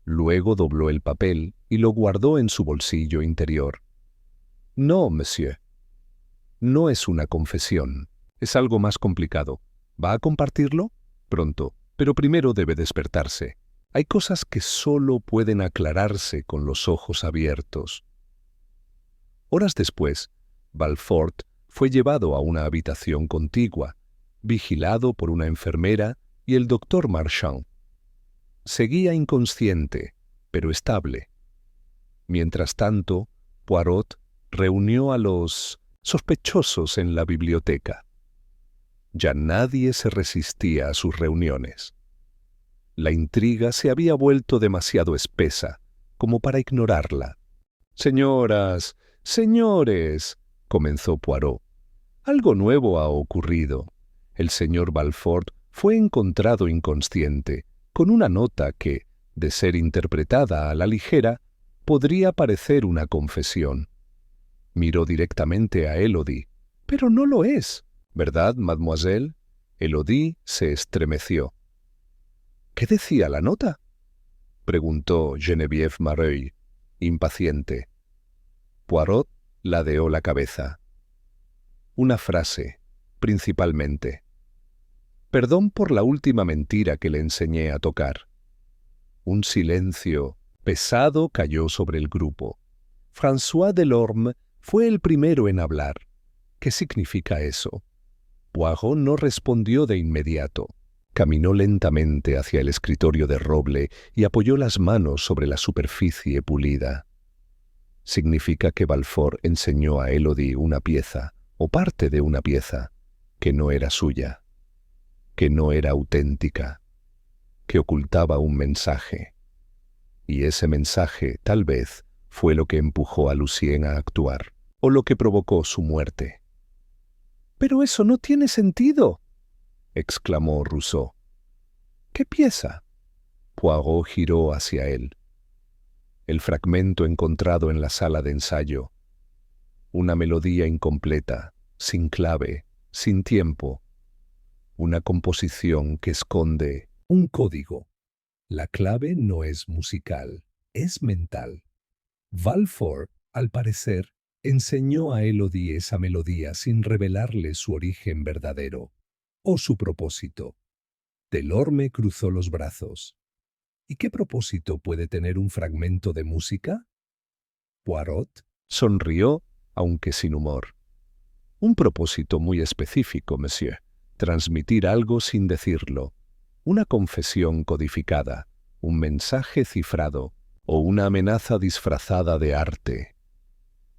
Luego dobló el papel y lo guardó en su bolsillo interior. «No, monsieur. No es una confesión. Es algo más complicado. ¿Va a compartirlo? Pronto, pero primero debe despertarse. Hay cosas que solo pueden aclararse con los ojos abiertos». Horas después, Balfour fue llevado a una habitación contigua, vigilado por una enfermera y el doctor Marchand. Seguía inconsciente, pero estable. Mientras tanto, Poirot reunió a los sospechosos en la biblioteca. Ya nadie se resistía a sus reuniones. La intriga se había vuelto demasiado espesa como para ignorarla. «Señoras, señores», comenzó Poirot, «algo nuevo ha ocurrido. El señor Balfour fue encontrado inconsciente, con una nota que, de ser interpretada a la ligera, podría parecer una confesión». Miró directamente a Élodie. «Pero no lo es, ¿verdad, mademoiselle?». Élodie se estremeció. «¿Qué decía la nota?», preguntó Geneviève Mareuil, impaciente. Poirot ladeó la cabeza. Una frase, principalmente. «Perdón por la última mentira que le enseñé a tocar». Un silencio pesado cayó sobre el grupo. François Delorme fue el primero en hablar. «¿Qué significa eso?». Poirot no respondió de inmediato. Caminó lentamente hacia el escritorio de roble y apoyó las manos sobre la superficie pulida. Significa que Balfour enseñó a Élodie una pieza, o parte de una pieza, que no era suya. que no era auténtica, que ocultaba un mensaje. Y ese mensaje, tal vez, fue lo que empujó a Lucien a actuar, o lo que provocó su muerte. «¡Pero eso no tiene sentido!», exclamó Rousseau. «¿Qué pieza?». Poirot giró hacia él. El fragmento encontrado en la sala de ensayo. Una melodía incompleta, sin clave, sin tiempo. Una composición que esconde un código. La clave no es musical, es mental. Balfour, al parecer, enseñó a Élodie esa melodía sin revelarle su origen verdadero o su propósito. Delorme cruzó los brazos. ¿Y qué propósito puede tener un fragmento de música? Poirot sonrió, aunque sin humor. Un propósito muy específico, monsieur. Transmitir algo sin decirlo. Una confesión codificada, un mensaje cifrado o una amenaza disfrazada de arte.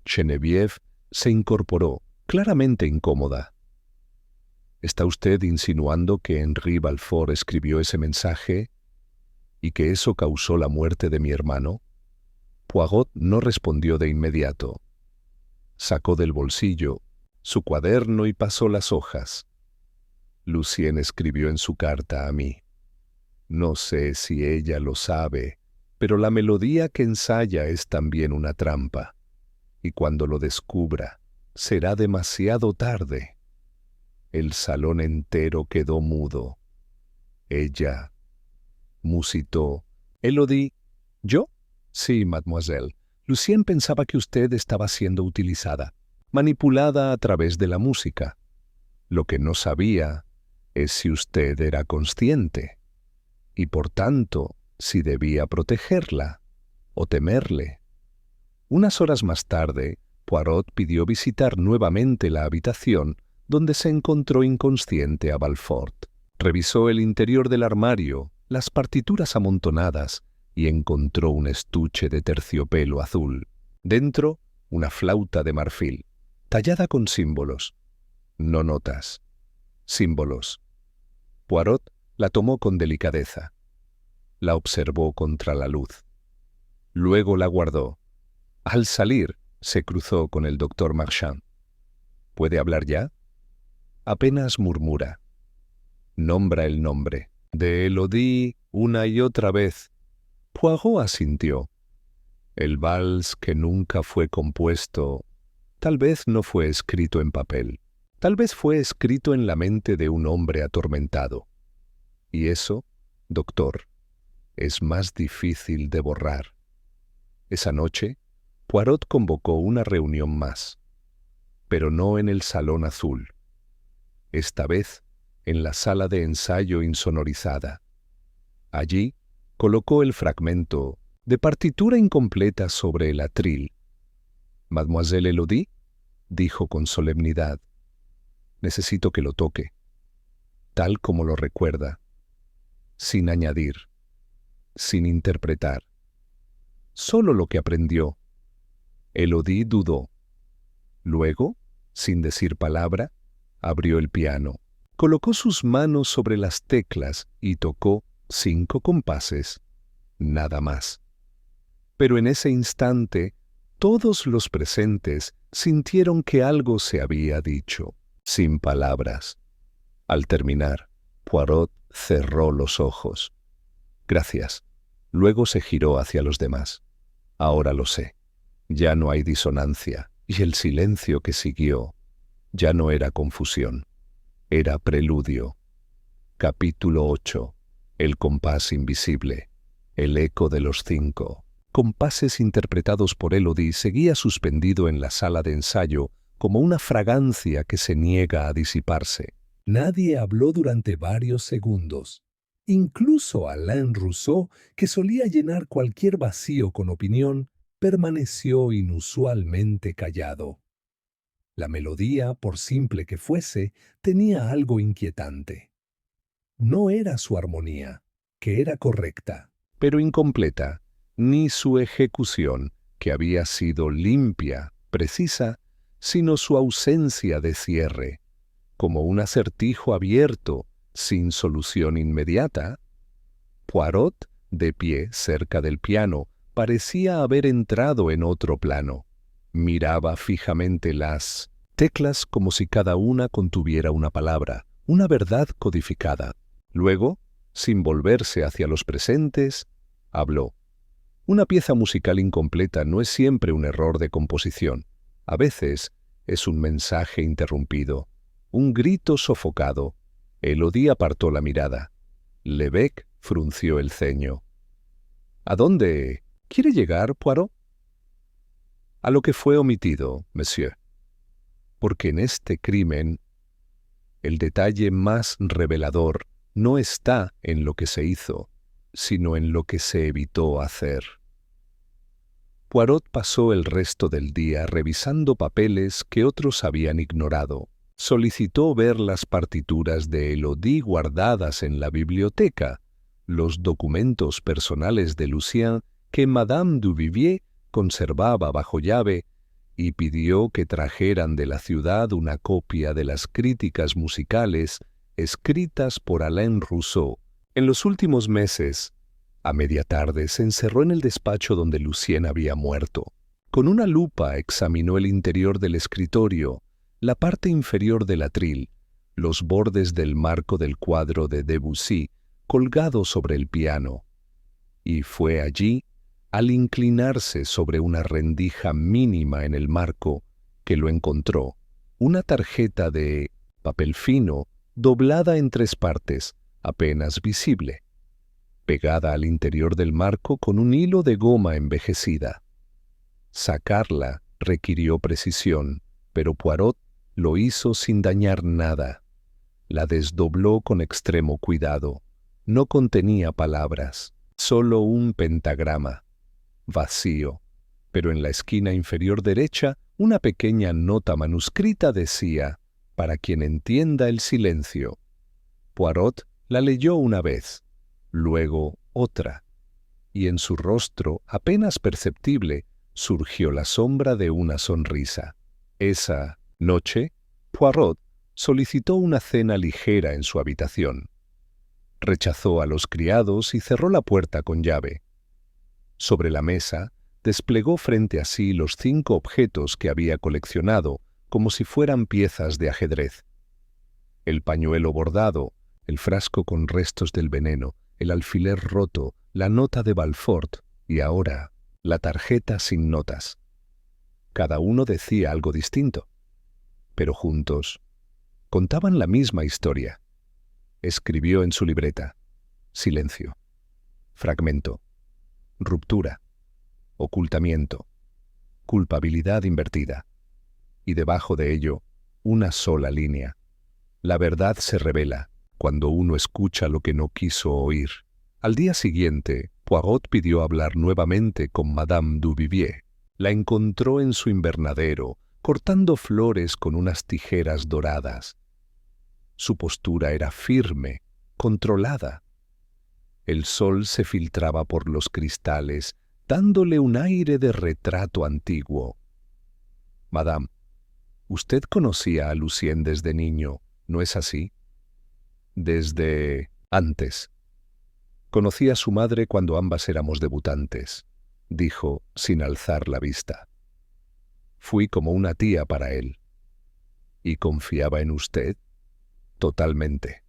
Geneviève se incorporó, claramente incómoda. ¿Está usted insinuando que Henri Balfour escribió ese mensaje y que eso causó la muerte de mi hermano? Poirot no respondió de inmediato. Sacó del bolsillo su cuaderno y pasó las hojas. Lucien escribió en su carta a mí. No sé si ella lo sabe, pero la melodía que ensaya es también una trampa. Y cuando lo descubra, será demasiado tarde. El salón entero quedó mudo. Ella musitó. Élodie, ¿yo? Sí, mademoiselle. Lucien pensaba que usted estaba siendo utilizada, manipulada a través de la música. Lo que no sabía es si usted era consciente, y por tanto, si debía protegerla o temerle. Unas horas más tarde, Poirot pidió visitar nuevamente la habitación donde se encontró inconsciente a Balfour. Revisó el interior del armario, las partituras amontonadas, y encontró un estuche de terciopelo azul. Dentro, una flauta de marfil, tallada con símbolos. No notas. Símbolos. Poirot la tomó con delicadeza. La observó contra la luz. Luego la guardó. Al salir, se cruzó con el doctor Marchand. ¿Puede hablar ya? Apenas murmura. Nombra el nombre. De Élodie una y otra vez. Poirot asintió. El vals que nunca fue compuesto, tal vez no fue escrito en papel. Tal vez fue escrito en la mente de un hombre atormentado. Y eso, doctor, es más difícil de borrar. Esa noche, Poirot convocó una reunión más, pero no en el Salón Azul. Esta vez, en la sala de ensayo insonorizada. Allí, colocó el fragmento de partitura incompleta sobre el atril. «Mademoiselle Élodie», dijo con solemnidad, «necesito que lo toque, tal como lo recuerda, sin añadir, sin interpretar, solo lo que aprendió». Élodie dudó. Luego, sin decir palabra, abrió el piano, colocó sus manos sobre las teclas y tocó 5 compases, nada más. Pero en ese instante, todos los presentes sintieron que algo se había dicho, sin palabras. Al terminar, Poirot cerró los ojos. «Gracias». Luego se giró hacia los demás. «Ahora lo sé. Ya no hay disonancia, y el silencio que siguió ya no era confusión. Era preludio». Capítulo 8. El compás invisible. El eco de los 5 compases interpretados por Élodie seguía suspendido en la sala de ensayo como una fragancia que se niega a disiparse. Nadie habló durante varios segundos. Incluso Alain Rousseau, que solía llenar cualquier vacío con opinión, permaneció inusualmente callado. La melodía, por simple que fuese, tenía algo inquietante. No era su armonía, que era correcta, pero incompleta, ni su ejecución, que había sido limpia, precisa, sino su ausencia de cierre, como un acertijo abierto sin solución inmediata. Poirot, de pie cerca del piano, parecía haber entrado en otro plano. Miraba fijamente las teclas como si cada una contuviera una palabra, una verdad codificada. Luego, sin volverse hacia los presentes, habló. Una pieza musical incompleta no es siempre un error de composición. A veces es un mensaje interrumpido, un grito sofocado. Élodie apartó la mirada. Lebec frunció el ceño. ¿A dónde quiere llegar, Poirot? A lo que fue omitido, monsieur. Porque en este crimen, el detalle más revelador no está en lo que se hizo, sino en lo que se evitó hacer. Poirot pasó el resto del día revisando papeles que otros habían ignorado. Solicitó ver las partituras de Élodie guardadas en la biblioteca, los documentos personales de Lucien que Madame Duvivier conservaba bajo llave, y pidió que trajeran de la ciudad una copia de las críticas musicales escritas por Alain Rousseau. En los últimos meses, a media tarde se encerró en el despacho donde Lucien había muerto. Con una lupa examinó el interior del escritorio, la parte inferior del atril, los bordes del marco del cuadro de Debussy colgado sobre el piano, y fue allí, al inclinarse sobre una rendija mínima en el marco, que lo encontró, una tarjeta de papel fino doblada en 3 partes, apenas visible, pegada al interior del marco con un hilo de goma envejecida. Sacarla requirió precisión, pero Poirot lo hizo sin dañar nada. La desdobló con extremo cuidado. No contenía palabras, solo un pentagrama, vacío, pero en la esquina inferior derecha una pequeña nota manuscrita decía: «Para quien entienda el silencio». Poirot la leyó una vez, luego otra, y en su rostro, apenas perceptible, surgió la sombra de una sonrisa. Esa noche, Poirot solicitó una cena ligera en su habitación. Rechazó a los criados y cerró la puerta con llave. Sobre la mesa, desplegó frente a sí los 5 objetos que había coleccionado, como si fueran piezas de ajedrez. El pañuelo bordado, el frasco con restos del veneno, el alfiler roto, la nota de Balfort y ahora la tarjeta sin notas. Cada uno decía algo distinto, pero juntos contaban la misma historia. Escribió en su libreta: silencio, fragmento, ruptura, ocultamiento, culpabilidad invertida. Y debajo de ello, una sola línea: la verdad se revela cuando uno escucha lo que no quiso oír. Al día siguiente, Poirot pidió hablar nuevamente con Madame Duvivier. La encontró en su invernadero, cortando flores con unas tijeras doradas. Su postura era firme, controlada. El sol se filtraba por los cristales, dándole un aire de retrato antiguo. «Madame, usted conocía a Lucien desde niño, ¿no es así?» «Desde antes. Conocí a su madre cuando ambas éramos debutantes», dijo sin alzar la vista. «Fui como una tía para él». «¿Y confiaba en usted?» «Totalmente».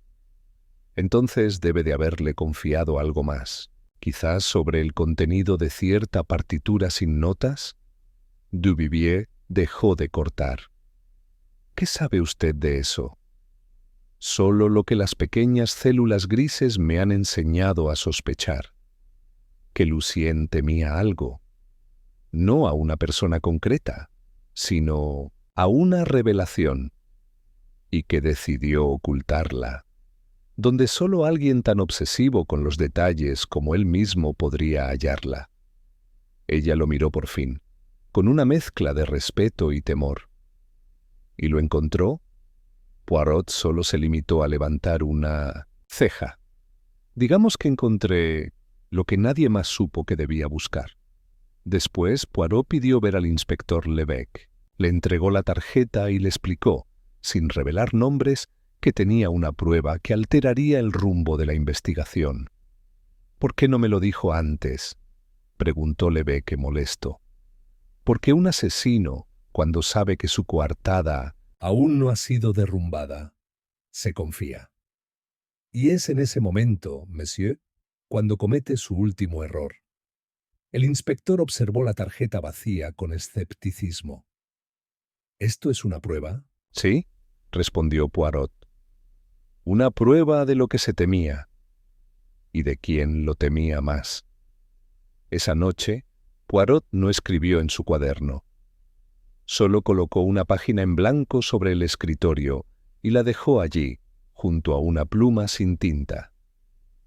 «Entonces debe de haberle confiado algo más, quizás sobre el contenido de cierta partitura sin notas». Duvivier dejó de cortar. «¿Qué sabe usted de eso?» «Solo lo que las pequeñas células grises me han enseñado a sospechar. Que Lucien temía algo, no a una persona concreta, sino a una revelación, y que decidió ocultarla, donde solo alguien tan obsesivo con los detalles como él mismo podría hallarla». Ella lo miró por fin, con una mezcla de respeto y temor. ¿Y lo encontró? Poirot solo se limitó a levantar una ceja. «Digamos que encontré lo que nadie más supo que debía buscar». Después, Poirot pidió ver al inspector Lebec. Le entregó la tarjeta y le explicó, sin revelar nombres, que tenía una prueba que alteraría el rumbo de la investigación. «¿Por qué no me lo dijo antes?», preguntó Lebeque molesto. «Porque un asesino, cuando sabe que su coartada aún no ha sido derrumbada, se confía. Y es en ese momento, monsieur, cuando comete su último error». El inspector observó la tarjeta vacía con escepticismo. «¿Esto es una prueba?». «Sí», respondió Poirot. «Una prueba de lo que se temía, y de quién lo temía más». Esa noche, Poirot no escribió en su cuaderno. Solo colocó una página en blanco sobre el escritorio y la dejó allí, junto a una pluma sin tinta.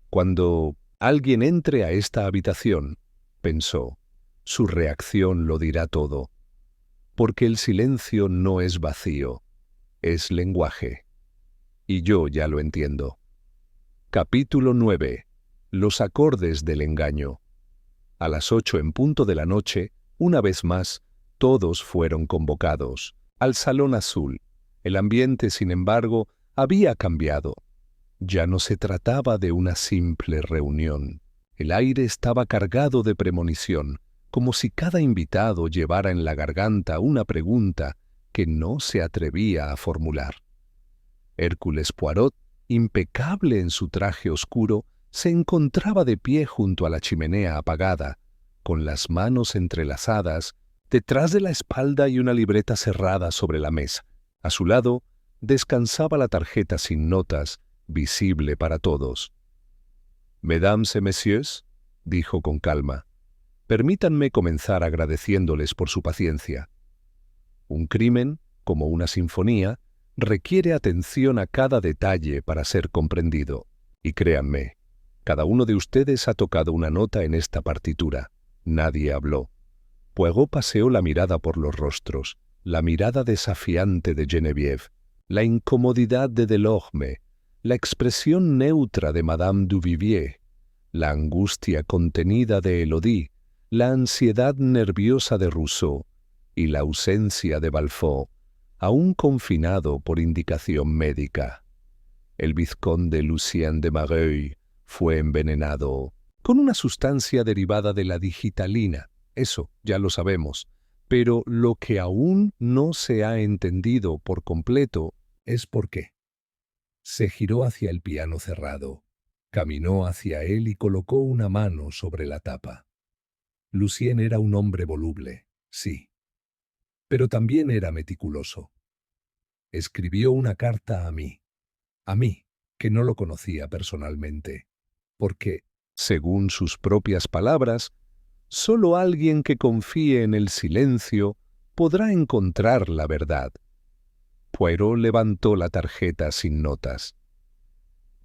«Cuando alguien entre a esta habitación», pensó, «su reacción lo dirá todo, porque el silencio no es vacío, es lenguaje. Y yo ya lo entiendo». Capítulo 9. Los acordes del engaño. A las 8 en punto de la noche, una vez más, todos fueron convocados al Salón Azul. El ambiente, sin embargo, había cambiado. Ya no se trataba de una simple reunión. El aire estaba cargado de premonición, como si cada invitado llevara en la garganta una pregunta que no se atrevía a formular. Hércules Poirot, impecable en su traje oscuro, se encontraba de pie junto a la chimenea apagada, con las manos entrelazadas, detrás de la espalda y una libreta cerrada sobre la mesa. A su lado descansaba la tarjeta sin notas, visible para todos. «Mesdames et messieurs», dijo con calma, «permítanme comenzar agradeciéndoles por su paciencia. Un crimen, como una sinfonía, requiere atención a cada detalle para ser comprendido. Y créanme, cada uno de ustedes ha tocado una nota en esta partitura. Nadie habló». Poirot paseó la mirada por los rostros, la mirada desafiante de Geneviève, la incomodidad de Delorme, la expresión neutra de Madame Duvivier, la angustia contenida de Élodie, la ansiedad nerviosa de Rousseau y la ausencia de Balfour, aún confinado por indicación médica. El vizconde Lucien de Mareuil fue envenenado con una sustancia derivada de la digitalina. Eso ya lo sabemos, pero lo que aún no se ha entendido por completo es por qué. Se giró hacia el piano cerrado, caminó hacia él y colocó una mano sobre la tapa. Lucien era un hombre voluble, sí, pero también era meticuloso. Escribió una carta a mí, que no lo conocía personalmente, porque, según sus propias palabras, solo alguien que confíe en el silencio podrá encontrar la verdad. Poirot levantó la tarjeta sin notas.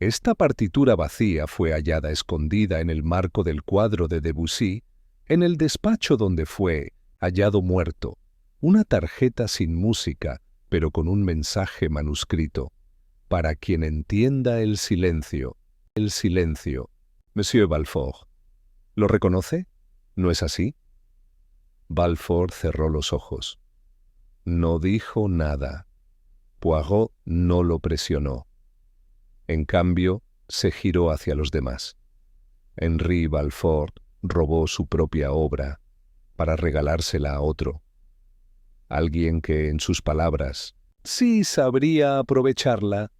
Esta partitura vacía fue hallada escondida en el marco del cuadro de Debussy, en el despacho donde fue hallado muerto, una tarjeta sin música, pero con un mensaje manuscrito. «Para quien entienda el silencio, Monsieur Balfour». ¿Lo reconoce? ¿No es así? Balfour cerró los ojos. No dijo nada. Poirot no lo presionó. En cambio, se giró hacia los demás. Henri Balfour robó su propia obra para regalársela a otro. Alguien que, en sus palabras, sí sabría aprovecharla.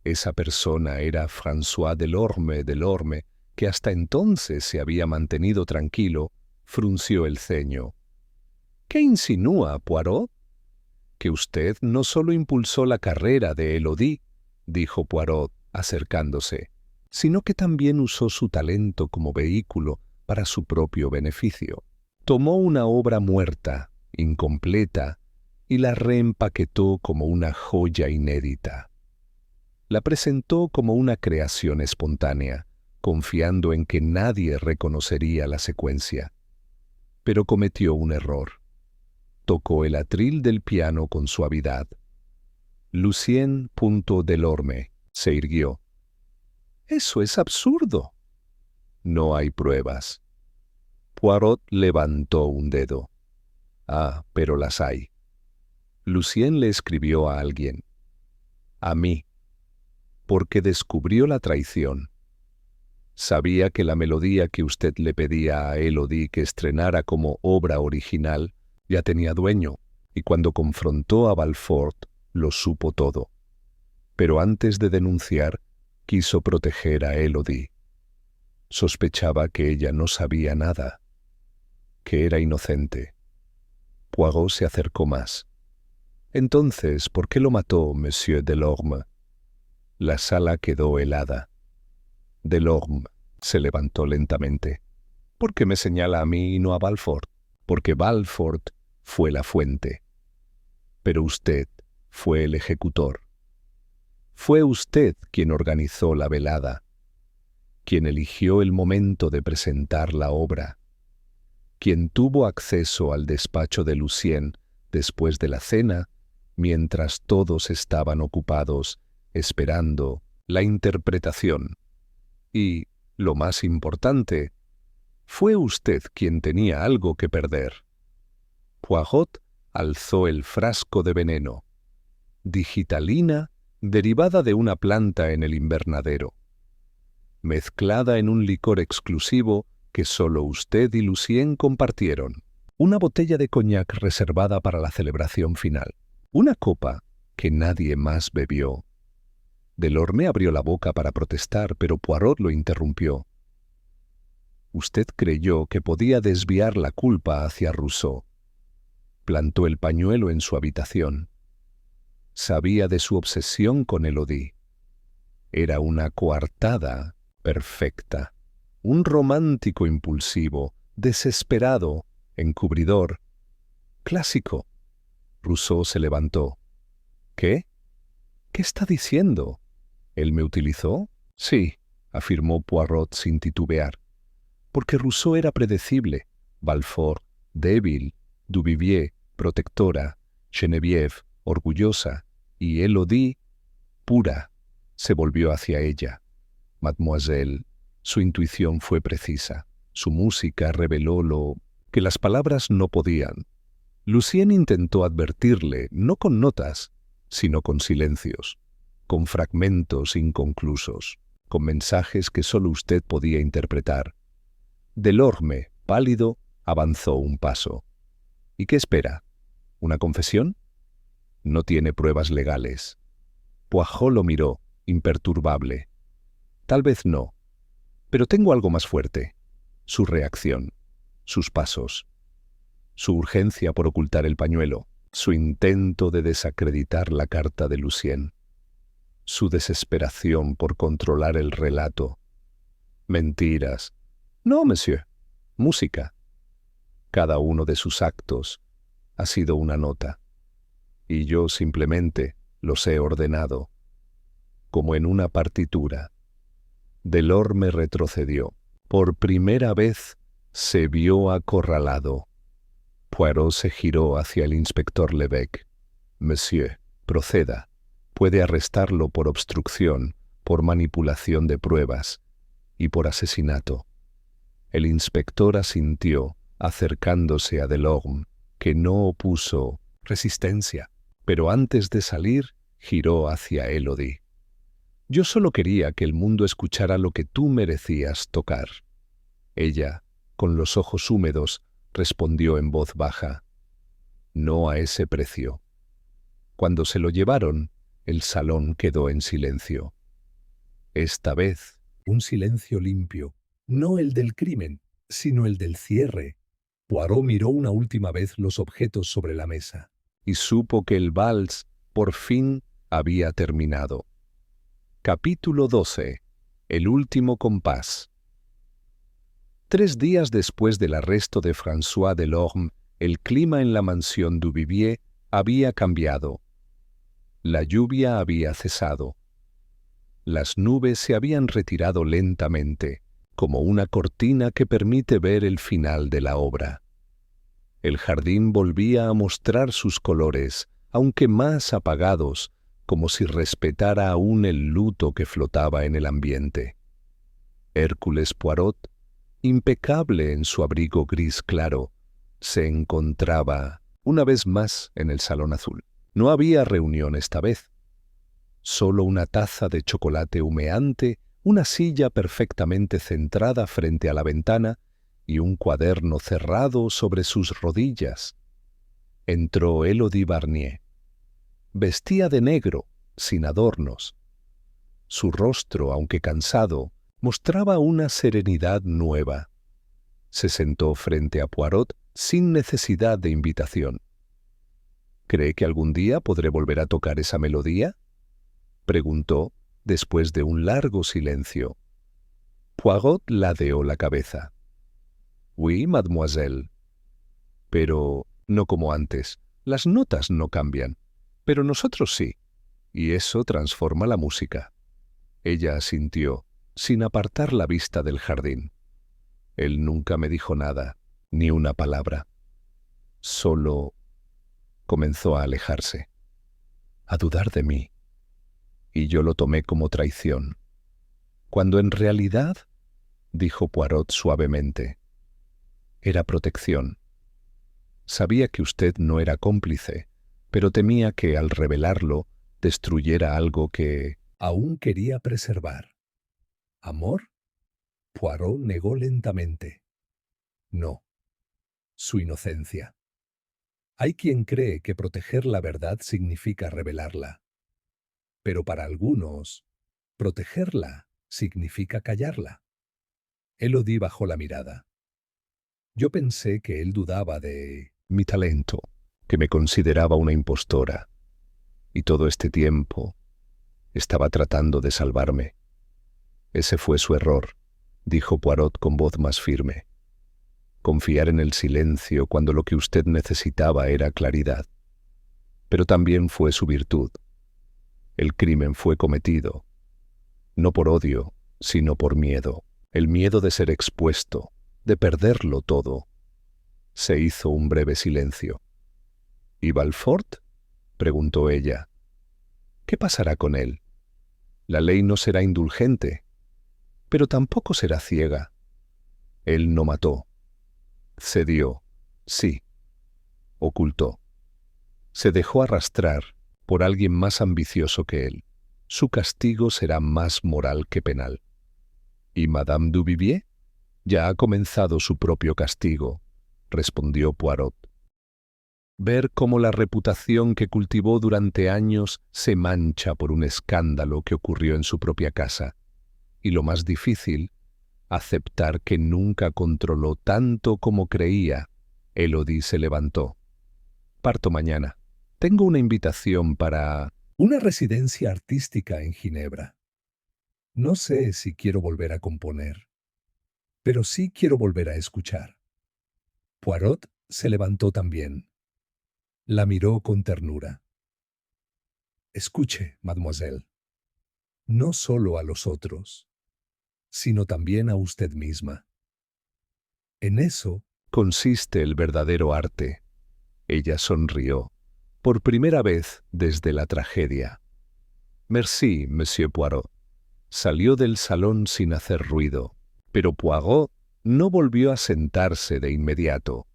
Esa persona era François Delorme, que hasta entonces se había mantenido tranquilo, frunció el ceño. ¿Qué insinúa, Poirot? Que usted no solo impulsó la carrera de Élodie, dijo Poirot, acercándose, sino que también usó su talento como vehículo para su propio beneficio. Tomó una obra muerta, incompleta, y la reempaquetó como una joya inédita. La presentó como una creación espontánea, confiando en que nadie reconocería la secuencia. Pero cometió un error. Tocó el atril del piano con suavidad. Lucien Delorme se irguió. «¡Eso es absurdo!». «No hay pruebas». Poirot levantó un dedo. «Ah, pero las hay». Lucien le escribió a alguien. a mí, porque descubrió la traición. Sabía que la melodía que usted le pedía a Élodie que estrenara como obra original ya tenía dueño, y cuando confrontó a Balfort lo supo todo. Pero antes de denunciar, quiso proteger a Élodie. Sospechaba que ella no sabía nada, que era inocente. Poirot se acercó más. Entonces, ¿por qué lo mató, Monsieur Delorme? La sala quedó helada. Delorme se levantó lentamente. ¿Por qué me señala a mí y no a Balfort? Porque Balfort fue la fuente. Pero usted fue el ejecutor. Fue usted quien organizó la velada, quien eligió el momento de presentar la obra, quien tuvo acceso al despacho de Lucien después de la cena, mientras todos estaban ocupados esperando la interpretación. Y, lo más importante, fue usted quien tenía algo que perder. Poirot alzó el frasco de veneno, digitalina derivada de una planta en el invernadero, mezclada en un licor exclusivo que solo usted y Lucien compartieron, una botella de coñac reservada para la celebración final, una copa que nadie más bebió. Delorme abrió la boca para protestar, pero Poirot lo interrumpió. Usted creyó que podía desviar la culpa hacia Rousseau. Plantó el pañuelo en su habitación. Sabía de su obsesión con Élodie. Era una coartada perfecta, un romántico impulsivo, desesperado, encubridor, clásico. Rousseau se levantó. ¿Qué? ¿Qué está diciendo? ¿Él me utilizó? Sí, afirmó Poirot sin titubear. Porque Rousseau era predecible, Balfort, débil, Duvivier, protectora, Geneviève, orgullosa, y Élodie, pura, se volvió hacia ella. Mademoiselle, su intuición fue precisa. Su música reveló lo que las palabras no podían. Lucien intentó advertirle, no con notas, sino con silencios, con fragmentos inconclusos, con mensajes que solo usted podía interpretar. Delorme, pálido, avanzó un paso. ¿Y qué espera? ¿Una confesión? No tiene pruebas legales. Poirot lo miró, imperturbable. Tal vez no, pero tengo algo más fuerte. Su reacción, sus pasos, su urgencia por ocultar el pañuelo, su intento de desacreditar la carta de Lucien, su desesperación por controlar el relato. Mentiras. No, monsieur. Música. Cada uno de sus actos ha sido una nota, y yo simplemente los he ordenado, como en una partitura. Delorme retrocedió. Por primera vez se vio acorralado. Poirot se giró hacia el inspector Levesque. Monsieur, proceda. Puede arrestarlo por obstrucción, por manipulación de pruebas y por asesinato. El inspector asintió, acercándose a Delorme, que no opuso resistencia, pero antes de salir, giró hacia Élodie. Yo solo quería que el mundo escuchara lo que tú merecías tocar. Ella, con los ojos húmedos, respondió en voz baja. No a ese precio. Cuando se lo llevaron, el salón quedó en silencio. Esta vez, un silencio limpio, no el del crimen, sino el del cierre. Poirot miró una última vez los objetos sobre la mesa y supo que el vals, por fin, había terminado. Capítulo 12. El último compás. 3 días después del arresto de François Delorme, el clima en la mansión Duvivier había cambiado. La lluvia había cesado. Las nubes se habían retirado lentamente, como una cortina que permite ver el final de la obra. El jardín volvía a mostrar sus colores, aunque más apagados, como si respetara aún el luto que flotaba en el ambiente. Hércules Poirot, impecable en su abrigo gris claro, se encontraba una vez más en el Salón Azul. No había reunión esta vez. Solo una taza de chocolate humeante, una silla perfectamente centrada frente a la ventana y un cuaderno cerrado sobre sus rodillas. Entró Élodie Barnier. Vestía de negro, sin adornos. Su rostro, aunque cansado, mostraba una serenidad nueva. Se sentó frente a Poirot sin necesidad de invitación. ¿Cree que algún día podré volver a tocar esa melodía?, preguntó después de un largo silencio. Poirot ladeó la cabeza. «Oui, mademoiselle. Pero no como antes. Las notas no cambian. Pero nosotros sí. Y eso transforma la música». Ella asintió, sin apartar la vista del jardín. Él nunca me dijo nada, ni una palabra. Solo comenzó a alejarse, a dudar de mí. Y yo lo tomé como traición. Cuando en realidad, dijo Poirot suavemente, era protección. Sabía que usted no era cómplice, pero temía que al revelarlo destruyera algo que aún quería preservar. ¿Amor? Poirot negó lentamente. No, su inocencia. Hay quien cree que proteger la verdad significa revelarla. Pero para algunos, protegerla significa callarla. Élodie bajó la mirada. Yo pensé que él dudaba de mi talento, que me consideraba una impostora. Y todo este tiempo estaba tratando de salvarme. Ese fue su error, dijo Poirot con voz más firme. Confiar en el silencio cuando lo que usted necesitaba era claridad. Pero también fue su virtud. El crimen fue cometido, no por odio, sino por miedo. El miedo de ser expuesto, de perderlo todo. Se hizo un breve silencio. ¿Y Balfort?, preguntó ella. ¿Qué pasará con él? La ley no será indulgente, pero tampoco será ciega. Él no mató. Cedió, sí. Ocultó. Se dejó arrastrar por alguien más ambicioso que él. Su castigo será más moral que penal. ¿Y Madame Duvivier? Ya ha comenzado su propio castigo, respondió Poirot. Ver cómo la reputación que cultivó durante años se mancha por un escándalo que ocurrió en su propia casa. Y lo más difícil, aceptar que nunca controló tanto como creía. Élodie se levantó. Parto mañana. Tengo una invitación para una residencia artística en Ginebra. No sé si quiero volver a componer, pero sí quiero volver a escuchar. Poirot se levantó también. La miró con ternura. Escuche, mademoiselle, no solo a los otros, sino también a usted misma. En eso consiste el verdadero arte. Ella sonrió, por primera vez desde la tragedia. Merci, monsieur Poirot. Salió del salón sin hacer ruido, pero Poirot no volvió a sentarse de inmediato.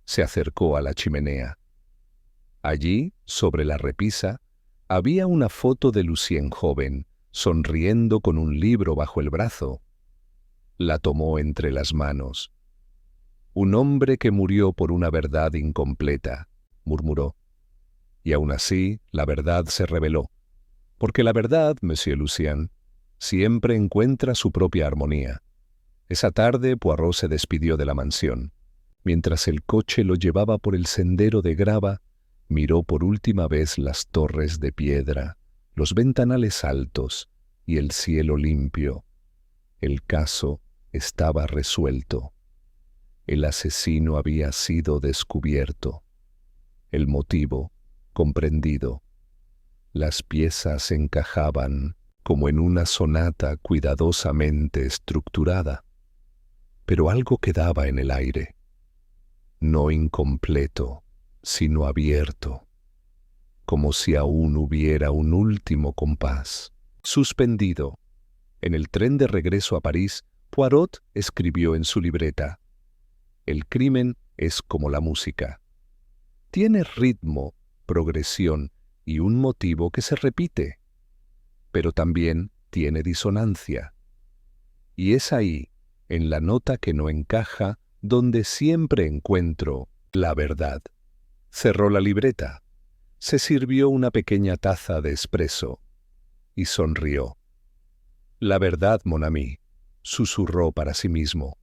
Se acercó a la chimenea. Allí, sobre la repisa, había una foto de Lucien joven, sonriendo con un libro bajo el brazo. La tomó entre las manos. Un hombre que murió por una verdad incompleta, murmuró. Y aún así, la verdad se reveló. Porque la verdad, monsieur Lucien, siempre encuentra su propia armonía. Esa tarde Poirot se despidió de la mansión. Mientras el coche lo llevaba por el sendero de grava, miró por última vez las torres de piedra, los ventanales altos y el cielo limpio. El caso estaba resuelto. El asesino había sido descubierto. El motivo comprendido. Las piezas encajaban como en una sonata cuidadosamente estructurada. Pero algo quedaba en el aire, no incompleto, sino abierto, como si aún hubiera un último compás. Suspendido. En el tren de regreso a París, Poirot escribió en su libreta: el crimen es como la música. Tiene ritmo, progresión y un motivo que se repite. pero también tiene disonancia. Y es ahí, en la nota que no encaja, donde siempre encuentro la verdad. Cerró la libreta, se sirvió una pequeña taza de espresso y sonrió. La verdad, mon ami, susurró para sí mismo,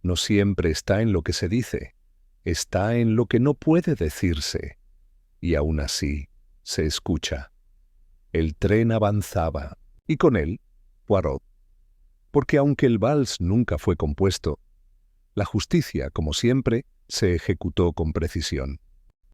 no siempre está en lo que se dice, está en lo que no puede decirse. Y aún así se escucha. El tren avanzaba, y con él, Poirot. Porque aunque el vals nunca fue compuesto, la justicia, como siempre, se ejecutó con precisión.